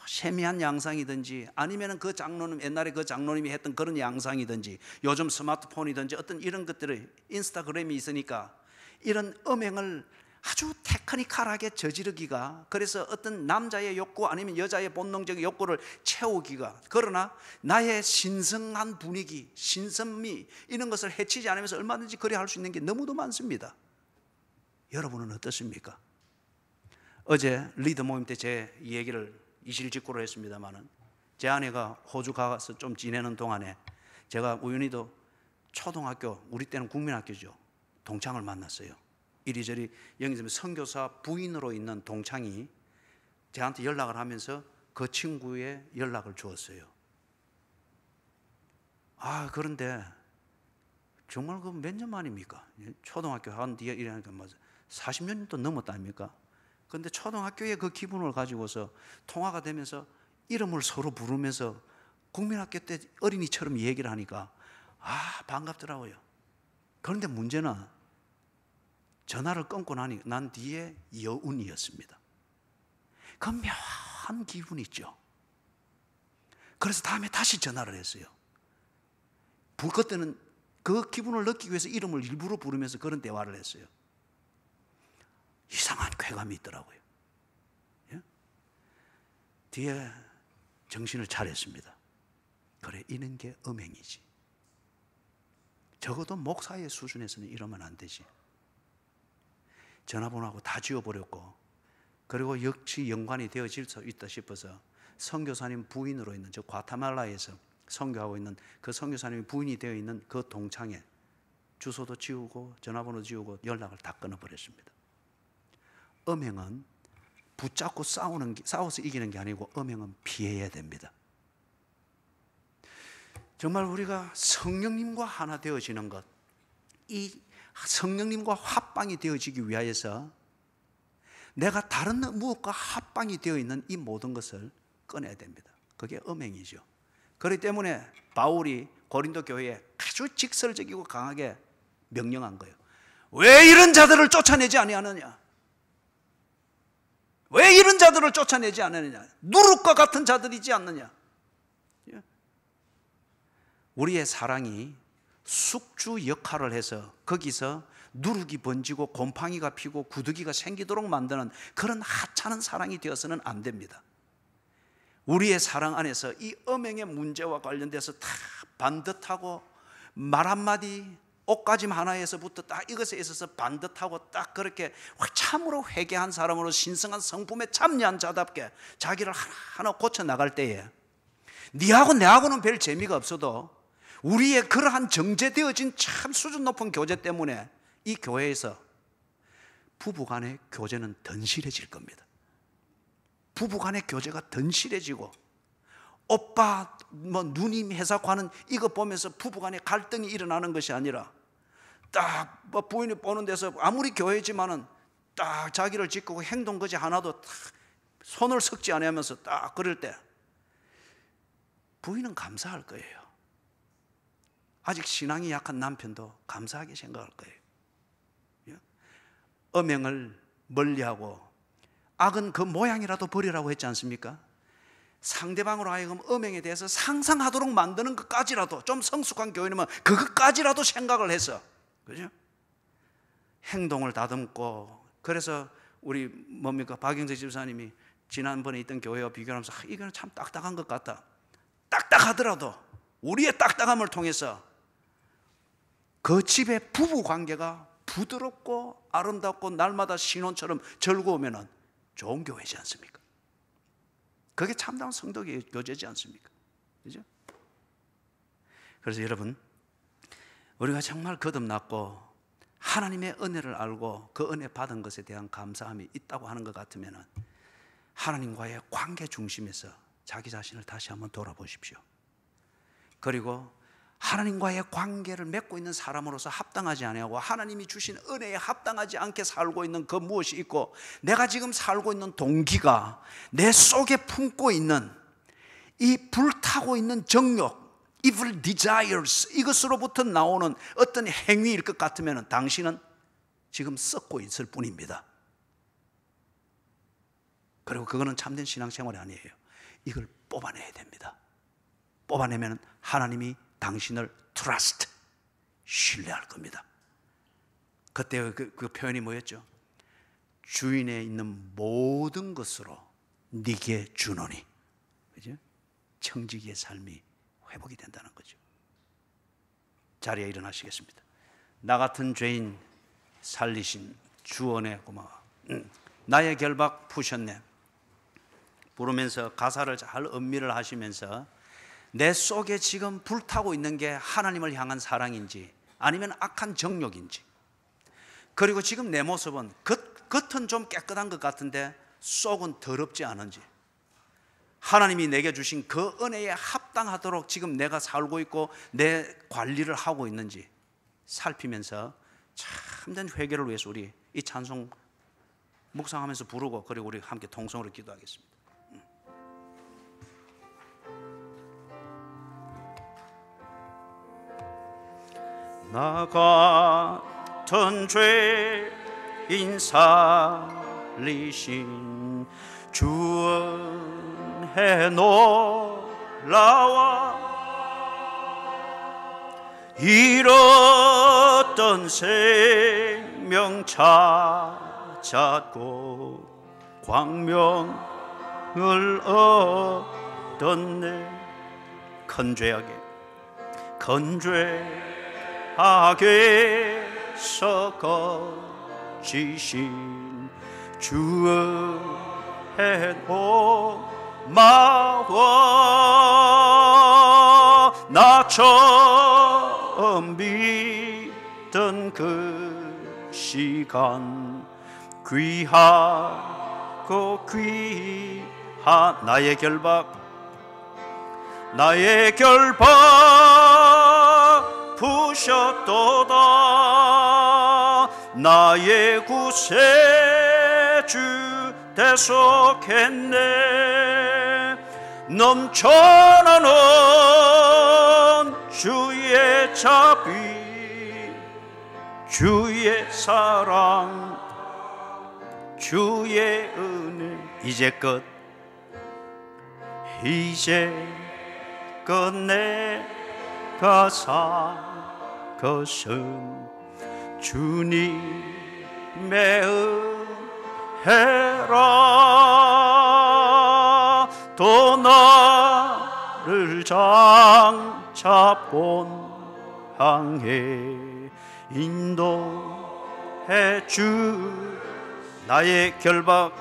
[SPEAKER 1] 세미한 양상이든지 아니면 그 장로님, 옛날에 그 장로님이 했던 그런 양상이든지 요즘 스마트폰이든지 어떤 이런 것들이 인스타그램이 있으니까 이런 음행을 아주 테크니컬하게 저지르기가, 그래서 어떤 남자의 욕구 아니면 여자의 본능적인 욕구를 채우기가, 그러나 나의 신성한 분위기, 신선미 이런 것을 해치지 않으면서 얼마든지 그래 할 수 있는 게 너무도 많습니다. 여러분은 어떻습니까? 어제 리더 모임 때 제 얘기를 이실직고로 했습니다마는 제 아내가 호주 가서 좀 지내는 동안에 제가 우연히도 초등학교, 우리 때는 국민학교죠, 동창을 만났어요. 이리저리 여기서 선교사 부인으로 있는 동창이 저한테 연락을 하면서 그 친구의 연락을 주었어요. 그런데 정말 그 몇 년 만입니까? 초등학교 한 뒤에 이러니까 40년도 넘었다 아닙니까? 그런데 초등학교의 그 기분을 가지고서 통화가 되면서 이름을 서로 부르면서 국민학교 때 어린이처럼 얘기를 하니까 반갑더라고요. 그런데 문제는 전화를 끊고 난 뒤에 여운이었습니다. 그 묘한 기분이 있죠. 그래서 다음에 다시 전화를 했어요. 그때는 그 기분을 느끼기 위해서 이름을 일부러 부르면서 그런 대화를 했어요. 이상한 쾌감이 있더라고요. 예? 뒤에 정신을 차렸습니다. 그래, 이런 게 음행이지. 적어도 목사의 수준에서는 이러면 안 되지. 전화번호하고 다 지워버렸고, 그리고 역시 연관이 되어질 수 있다 싶어서 선교사님 부인으로 있는, 저 과타말라에서 선교하고 있는 그 선교사님이 부인이 되어 있는 그 동창에 주소도 지우고 전화번호 지우고 연락을 다 끊어버렸습니다. 음행은 붙잡고 싸워서 이기는 게 아니고 음행은 피해야 됩니다. 정말 우리가 성령님과 하나 되어지는 것, 이 성령님과 합방이 되어지기 위하여서 내가 다른 무엇과 합방이 되어 있는 이 모든 것을 꺼내야 됩니다. 그게 음행이죠. 그렇기 때문에 바울이 고린도 교회에 아주 직설적이고 강하게 명령한 거예요. 왜 이런 자들을 쫓아내지 아니하느냐? 왜 이런 자들을 쫓아내지 않느냐? 누룩과 같은 자들이지 않느냐? 우리의 사랑이 숙주 역할을 해서 거기서 누룩이 번지고 곰팡이가 피고 구더기가 생기도록 만드는 그런 하찮은 사랑이 되어서는 안 됩니다. 우리의 사랑 안에서 이 음행의 문제와 관련돼서 다 반듯하고 말 한마디 옷가짐 하나에서부터 딱 이것에 있어서 반듯하고 딱 그렇게 참으로 회개한 사람으로 신성한 성품에 참여한 자답게 자기를 하나하나 고쳐 나갈 때에 니하고 내하고는 별 재미가 없어도 우리의 그러한 정제되어진 참 수준 높은 교제 때문에 이 교회에서 부부간의 교제는 던실해질 겁니다. 부부간의 교제가 던실해지고 오빠 누님 회사 가는 이거 보면서 부부간에 갈등이 일어나는 것이 아니라 딱 부인이 보는 데서 아무리 교회지만은 딱 자기를 지키고 행동 거지 하나도 딱 손을 섞지 않으면서 딱 그럴 때 부인은 감사할 거예요. 아직 신앙이 약한 남편도 감사하게 생각할 거예요. 음행을 멀리하고 악은 그 모양이라도 버리라고 했지 않습니까? 상대방으로 하여금 음행에 대해서 상상하도록 만드는 것까지라도 좀 성숙한 교인이면 그것까지라도 생각을 해서, 그죠? 행동을 다듬고. 그래서 우리 박영재 집사님이 지난번에 있던 교회와 비교하면서 이거는 참 딱딱한 것 같다. 딱딱하더라도 우리의 딱딱함을 통해서 그 집의 부부 관계가 부드럽고 아름답고 날마다 신혼처럼 즐거우면 좋은 교회지 않습니까? 그게 참다운 성도의 교제지 않습니까? 그죠? 그래서 여러분, 우리가 정말 거듭났고 하나님의 은혜를 알고 그 은혜 받은 것에 대한 감사함이 있다고 하는 것 같으면 하나님과의 관계 중심에서 자기 자신을 다시 한번 돌아보십시오. 그리고 하나님과의 관계를 맺고 있는 사람으로서 합당하지 아니하고 하나님이 주신 은혜에 합당하지 않게 살고 있는 그 무엇이 있고 내가 지금 살고 있는 동기가 내 속에 품고 있는 이 불타고 있는 정욕, evil desires, 이것으로부터 나오는 어떤 행위일 것 같으면 당신은 지금 썩고 있을 뿐입니다. 그리고 그거는 참된 신앙생활이 아니에요. 이걸 뽑아내야 됩니다. 뽑아내면 하나님이 당신을 trust, 신뢰할 겁니다. 그때 그 표현이 뭐였죠? 주인에 있는 모든 것으로 네게 주노니, 그죠? 청지기의 삶이 회복이 된다는 거죠. 자리에 일어나시겠습니다. 나 같은 죄인 살리신 주 은혜 고마워. 나의 결박 푸셨네. 부르면서 가사를 잘 음미를 하시면서 내 속에 지금 불타고 있는 게 하나님을 향한 사랑인지 아니면 악한 정욕인지, 그리고 지금 내 모습은 겉은 좀 깨끗한 것 같은데 속은 더럽지 않은지, 하나님이 내게 주신 그 은혜에 합당하도록 지금 내가 살고 있고 내 관리를 하고 있는지 살피면서 참된 회개를 위해서 우리 이 찬송 묵상하면서 부르고, 그리고 우리 함께 통성으로 기도하겠습니다. 나 같은 죄인 살리신 주 은혜 놀라와 잃었던 생명 찾았고 광명을 얻었네. 건죄하게 거지신 주 은혜 고마워. 나 처음 믿던 그 시간 귀하고 귀한 나의 결박 푸셨도다. 나의 구세주 대속했네. 넘쳐나는 주의 자비, 주의 사랑 주의 은혜 이제껏 내가 산 것은 주님의 은혜라. 또 나를 장차 본 항해 인도해 주. 나의 결박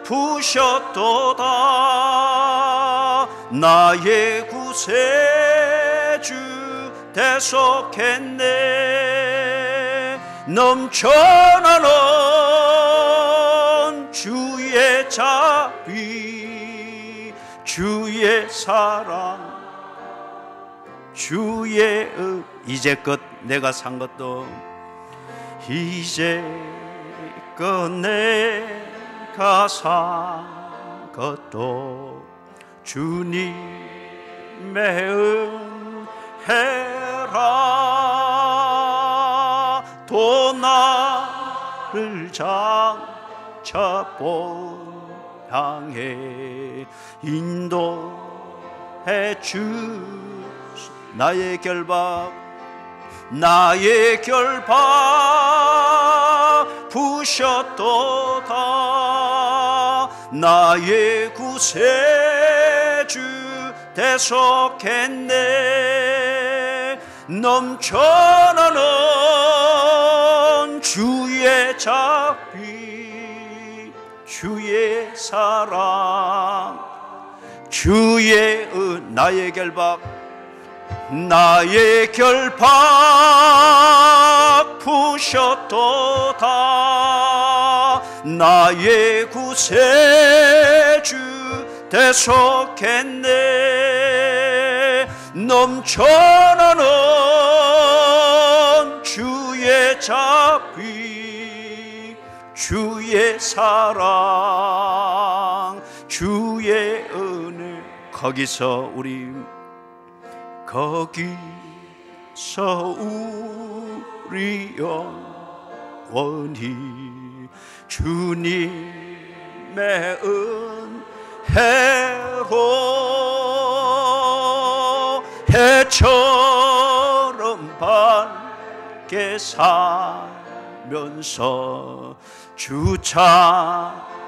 [SPEAKER 1] 부셨도다. 나의 구세주 대속했네. 넘쳐나는 주의 자비 주의 사랑 주의 이제껏 내가 산 것도 이제껏 내가 산 것도 주님의 은혜라. 또 나를 장차 본 향해 인도해 주. 나의 결박 부셨도다. 나의 구세주 대속했네. 넘쳐나는 주의 자비 주의 사랑 주의 나의 결박 부셨도다. 나의 구세주 대속했네. 넘쳐나는 주의 자비 주의 사랑 주의 은혜. 거기서 우리 영원히 주님의 은혜로 해처럼 밝게 살면서 주 찬양하.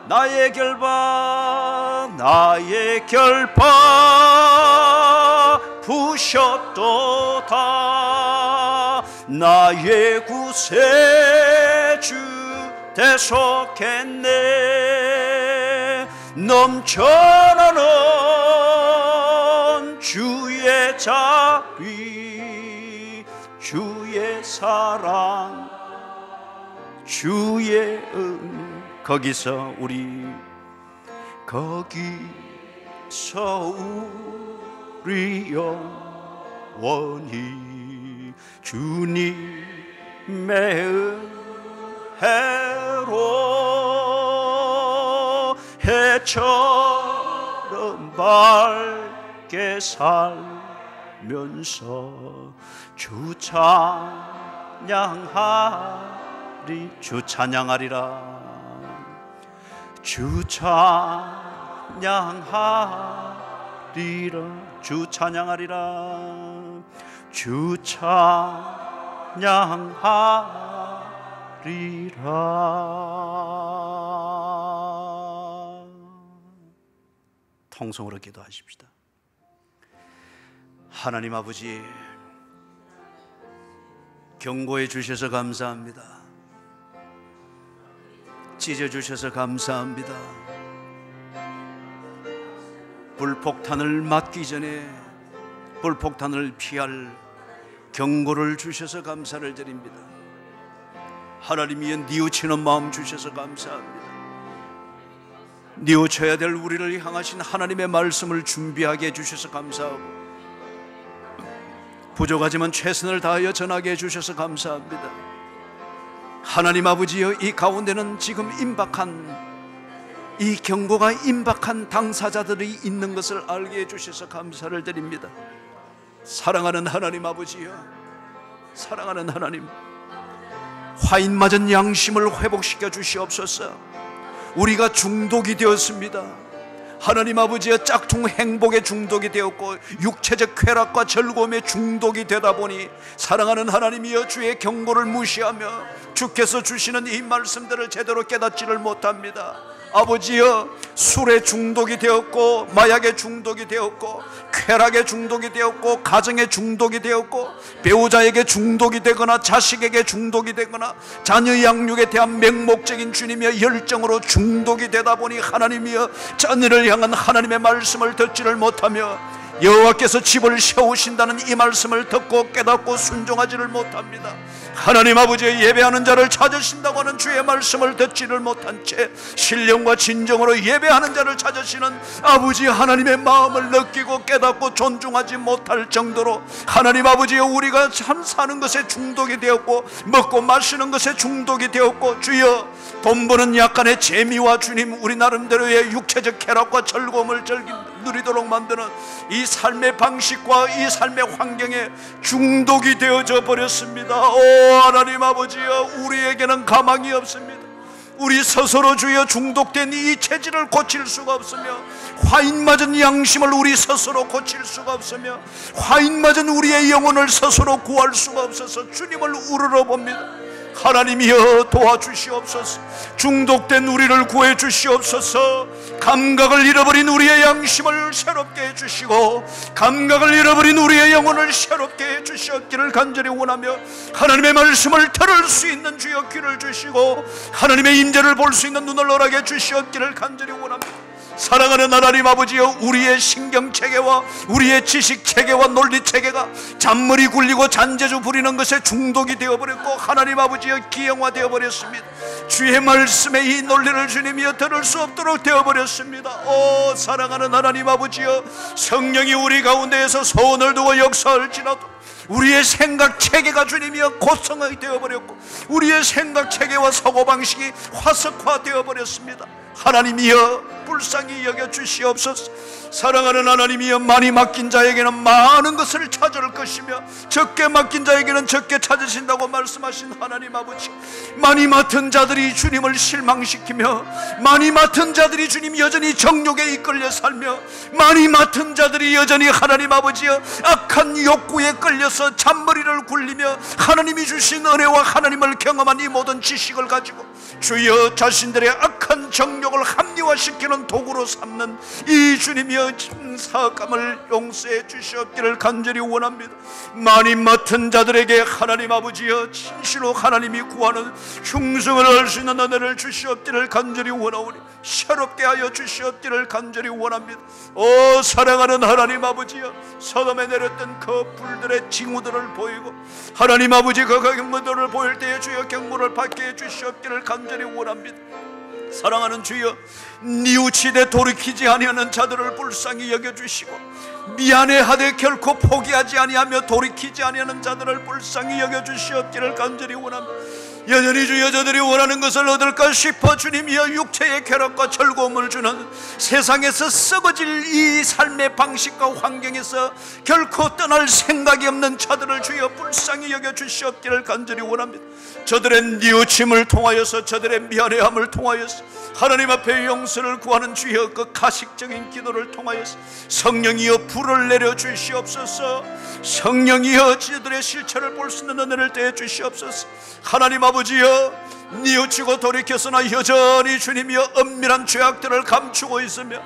[SPEAKER 1] 나의 결박 부셨도다. 나의 구세주 대속했네. 넘쳐나는 주의 자비 주의 사랑 주의 은혜. 거기서 우리 영원히 주님의 은혜로 해처럼 밝게 살면서 주 찬양하리. 주 찬양하리라. 주 찬양하리라. 주 찬양하리라. 주 찬양하리라. 통성으로 기도하십시다. 하나님 아버지, 경고해 주셔서 감사합니다. 찢어주셔서 감사합니다. 불폭탄을 맞기 전에 불폭탄을 피할 경고를 주셔서 감사를 드립니다. 하나님이여, 뉘우치는 마음 주셔서 감사합니다. 뉘우쳐야 될 우리를 향하신 하나님의 말씀을 준비하게 해주셔서 감사하고, 부족하지만 최선을 다하여 전하게 해주셔서 감사합니다. 하나님 아버지여, 이 가운데는 지금 임박한 이 경고가 임박한 당사자들이 있는 것을 알게 해주셔서 감사를 드립니다. 사랑하는 하나님 아버지여, 사랑하는 하나님, 화인 맞은 양심을 회복시켜 주시옵소서. 우리가 중독이 되었습니다. 하나님 아버지여, 짝퉁 행복에 중독이 되었고 육체적 쾌락과 즐거움에 중독이 되다 보니 사랑하는 하나님이여, 주의 경고를 무시하며 주께서 주시는 이 말씀들을 제대로 깨닫지를 못합니다. 아버지여, 술에 중독이 되었고 마약에 중독이 되었고 쾌락에 중독이 되었고 가정에 중독이 되었고 배우자에게 중독이 되거나 자식에게 중독이 되거나 자녀 양육에 대한 맹목적인 주님의 열정으로 중독이 되다 보니 하나님이여, 자녀를 향한 하나님의 말씀을 듣지를 못하며 여호와께서 집을 세우신다는 이 말씀을 듣고 깨닫고 순종하지를 못합니다. 하나님 아버지의 예배하는 자를 찾으신다고 하는 주의 말씀을 듣지를 못한 채 신령과 진정으로 예배하는 자를 찾으시는 아버지 하나님의 마음을 느끼고 깨닫고 존중하지 못할 정도로 하나님 아버지여, 우리가 참 사는 것에 중독이 되었고 먹고 마시는 것에 중독이 되었고 주여, 돈 버는 약간의 재미와 주님 우리 나름대로의 육체적 쾌락과 즐거움을 누리도록 만드는 이 삶의 방식과 이 삶의 환경에 중독이 되어져 버렸습니다. 오 하나님 아버지여, 우리에게는 가망이 없습니다. 우리 스스로 주여 중독된 이 체질을 고칠 수가 없으며 화인 맞은 양심을 우리 스스로 고칠 수가 없으며 화인 맞은 우리의 영혼을 스스로 구할 수가 없어서 주님을 우러러 봅니다. 하나님이여, 도와주시옵소서. 중독된 우리를 구해 주시옵소서. 감각을 잃어버린 우리의 양심을 새롭게 해주시고 감각을 잃어버린 우리의 영혼을 새롭게 해주시옵기를 간절히 원하며 하나님의 말씀을 들을 수 있는 주여 귀를 주시고 하나님의 임재를 볼 수 있는 눈을 허락해 주시옵기를 간절히 원합니다. 사랑하는 하나님 아버지여, 우리의 신경체계와 우리의 지식체계와 논리체계가 잔머리 굴리고 잔재주 부리는 것에 중독이 되어버렸고 하나님 아버지여, 기형화되어 버렸습니다. 주의 말씀의 이 논리를 주님이여 들을 수 없도록 되어버렸습니다. 오 사랑하는 하나님 아버지여, 성령이 우리 가운데에서 소원을 두고 역사할지라도 우리의 생각체계가 주님이여 고성이 되어버렸고 우리의 생각체계와 사고방식이 화석화되어 버렸습니다. 하나님이여, 불쌍히 여겨주시옵소서. 사랑하는 하나님이여, 많이 맡긴 자에게는 많은 것을 찾을 것이며 적게 맡긴 자에게는 적게 찾으신다고 말씀하신 하나님 아버지, 많이 맡은 자들이 주님을 실망시키며 많이 맡은 자들이 주님 여전히 정욕에 이끌려 살며 많이 맡은 자들이 여전히 하나님 아버지여 악한 욕구에 끌려서 잔머리를 굴리며 하나님이 주신 은혜와 하나님을 경험한 이 모든 지식을 가지고 주여 자신들의 악한 정욕을 합리화시키는 도구로 삼는 이 주님이여, 사악함을 용서해 주시옵기를 간절히 원합니다. 많이 맡은 자들에게 하나님 아버지여 진실로 하나님이 구하는 흉성을 할 수 있는 은혜를 주시옵기를 간절히 원하오니 새롭게 하여 주시옵기를 간절히 원합니다. 오 사랑하는 하나님 아버지여, 소돔에 내렸던 그 불들의 징후들을 보이고 하나님 아버지 그 경고들을 보일 때에 주여 경고를 받게 해 주시옵기를 간절히 원합니다. 사랑하는 주여, 뉘우치되 돌이키지 아니하는 자들을 불쌍히 여겨주시고 미안해하되 결코 포기하지 아니하며 돌이키지 아니하는 자들을 불쌍히 여겨주시옵기를 간절히 원합니다. 여전히 주여 저들이 원하는 것을 얻을까 싶어 주님이여 육체의 쾌락과 즐거움을 주는 세상에서 썩어질 이 삶의 방식과 환경에서 결코 떠날 생각이 없는 자들을 주여 불쌍히 여겨주시옵기를 간절히 원합니다. 저들의 뉘우침을 통하여서 저들의 미안해함을 통하여서 하나님 앞에 용서를 구하는 주여 그 가식적인 기도를 통하여서 성령이여 불을 내려주시옵소서. 성령이여 저들의 실체를 볼 수 있는 은혜를 떼어 주시옵소서. 하나님 아버지여, 뉘우치고 돌이켰으나 여전히 주님이여 은밀한 죄악들을 감추고 있으며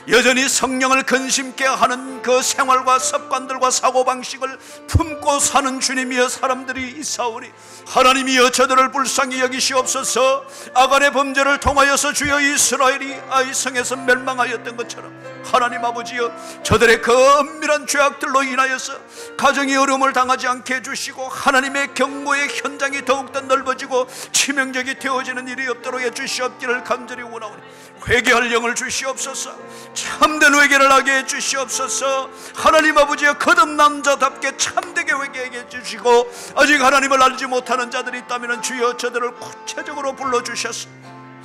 [SPEAKER 1] 여전히 성령을 근심케 하는 그 생활과 습관들과 사고방식을 품고 사는 주님이여 사람들이 있사오니 하나님이여 저들을 불쌍히 여기시옵소서. 아간의 범죄를 통하여서 주여 이스라엘이 아이성에서 멸망하였던 것처럼 하나님 아버지여 저들의 그 은밀한 죄악들로 인하여서 가정이 어려움을 당하지 않게 해주시고 하나님의 경고의 현장이 더욱더 넓어지고 치명적이 되어지는 일이 없도록 해주시옵기를 간절히 원하오니 회개할 영을 주시옵소서. 참된 회개를 하게 해주시옵소서. 하나님 아버지여 거듭난 자답게 참되게 회개하게 해주시고 아직 하나님을 알지 못하는 자들이 있다면 주여 저들을 구체적으로 불러주셔서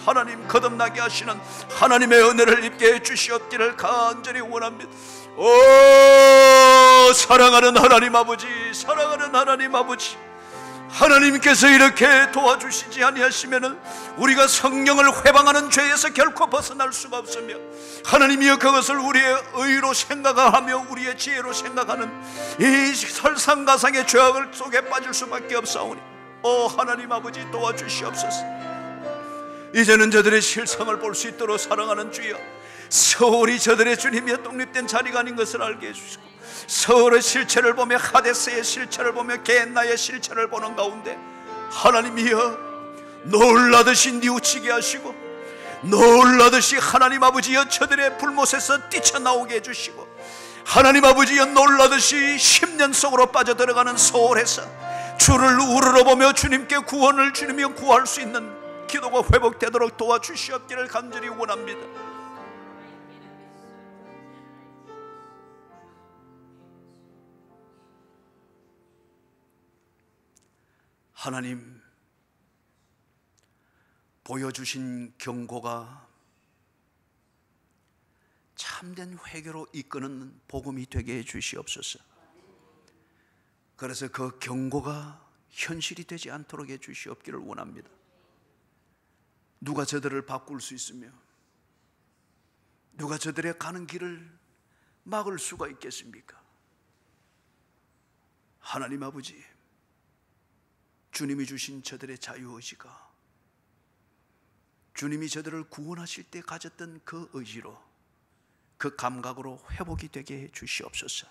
[SPEAKER 1] 하나님 거듭나게 하시는 하나님의 은혜를 입게 해주시옵기를 간절히 원합니다. 오 사랑하는 하나님 아버지, 사랑하는 하나님 아버지, 하나님께서 이렇게 도와주시지 아니하시면은 우리가 성령을 회방하는 죄에서 결코 벗어날 수가 없으며, 하나님이여 그것을 우리의 의로 생각하며 우리의 지혜로 생각하는 이 설상가상의 죄악을 속에 빠질 수밖에 없사오니 오 하나님 아버지 도와주시옵소서. 이제는 저들의 실상을 볼 수 있도록 사랑하는 주여, 서울이 저들의 주님의 독립된 자리가 아닌 것을 알게 해주시고, 서울의 실체를 보며 하데스의 실체를 보며 게엔나의 실체를 보는 가운데 하나님이여 놀라듯이 뉘우치게 하시고, 놀라듯이 하나님 아버지여 저들의 불못에서 뛰쳐나오게 해주시고, 하나님 아버지여 놀라듯이 10년 속으로 빠져들어가는 서울에서 주를 우러러 보며 주님께 구원을 주님이 구할 수 있는 기도가 회복되도록 도와주시옵기를 간절히 원합니다. 하나님 보여주신 경고가 참된 회개로 이끄는 복음이 되게 해주시옵소서. 그래서 그 경고가 현실이 되지 않도록 해주시옵기를 원합니다. 누가 저들을 바꿀 수 있으며 누가 저들의 가는 길을 막을 수가 있겠습니까? 하나님 아버지, 주님이 주신 저들의 자유의지가 주님이 저들을 구원하실 때 가졌던 그 의지로, 그 감각으로 회복이 되게 해 주시옵소서.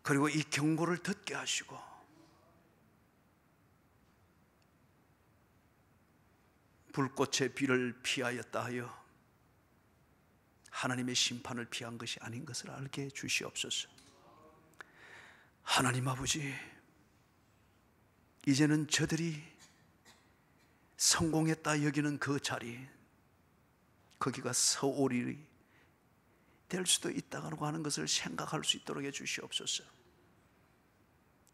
[SPEAKER 1] 그리고 이 경고를 듣게 하시고 불꽃의 비를 피하였다 하여 하나님의 심판을 피한 것이 아닌 것을 알게 해 주시옵소서. 하나님 아버지, 이제는 저들이 성공했다 여기는 그 자리, 거기가 서울이 될 수도 있다고 하는 것을 생각할 수 있도록 해주시옵소서.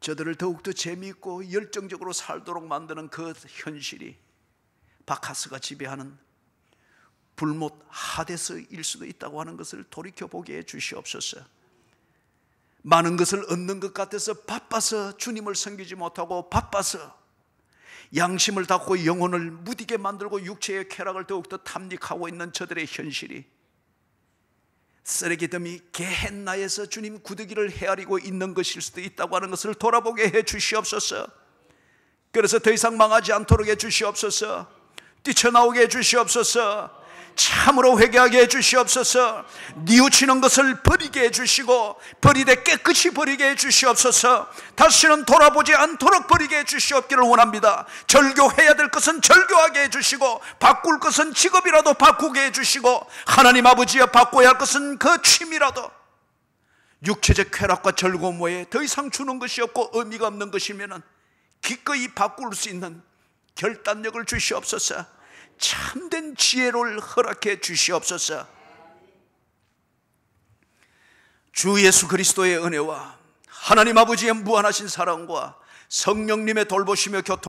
[SPEAKER 1] 저들을 더욱더 재미있고 열정적으로 살도록 만드는 그 현실이 바카스가 지배하는 불못 하데스일 수도 있다고 하는 것을 돌이켜보게 해주시옵소서. 많은 것을 얻는 것 같아서 바빠서 주님을 섬기지 못하고, 바빠서 양심을 닫고 영혼을 무디게 만들고 육체의 쾌락을 더욱더 탐닉하고 있는 저들의 현실이 쓰레기더미 게헨나에서 주님 구더기를 헤아리고 있는 것일 수도 있다고 하는 것을 돌아보게 해 주시옵소서. 그래서 더 이상 망하지 않도록 해 주시옵소서. 뛰쳐나오게 해 주시옵소서. 참으로 회개하게 해 주시옵소서. 뉘우치는 것을 버리게 해 주시고 버리되 깨끗이 버리게 해 주시옵소서. 다시는 돌아보지 않도록 버리게 해 주시옵기를 원합니다. 절교해야 될 것은 절교하게 해 주시고, 바꿀 것은 직업이라도 바꾸게 해 주시고, 하나님 아버지여 바꿔야 할 것은 그 취미라도, 육체적 쾌락과 즐거움 외에 더 이상 주는 것이 없고 의미가 없는 것이면 기꺼이 바꿀 수 있는 결단력을 주시옵소서. 참된 지혜를 허락해 주시옵소서. 주 예수 그리스도의 은혜와 하나님 아버지의 무한하신 사랑과 성령님의 돌보시며 교통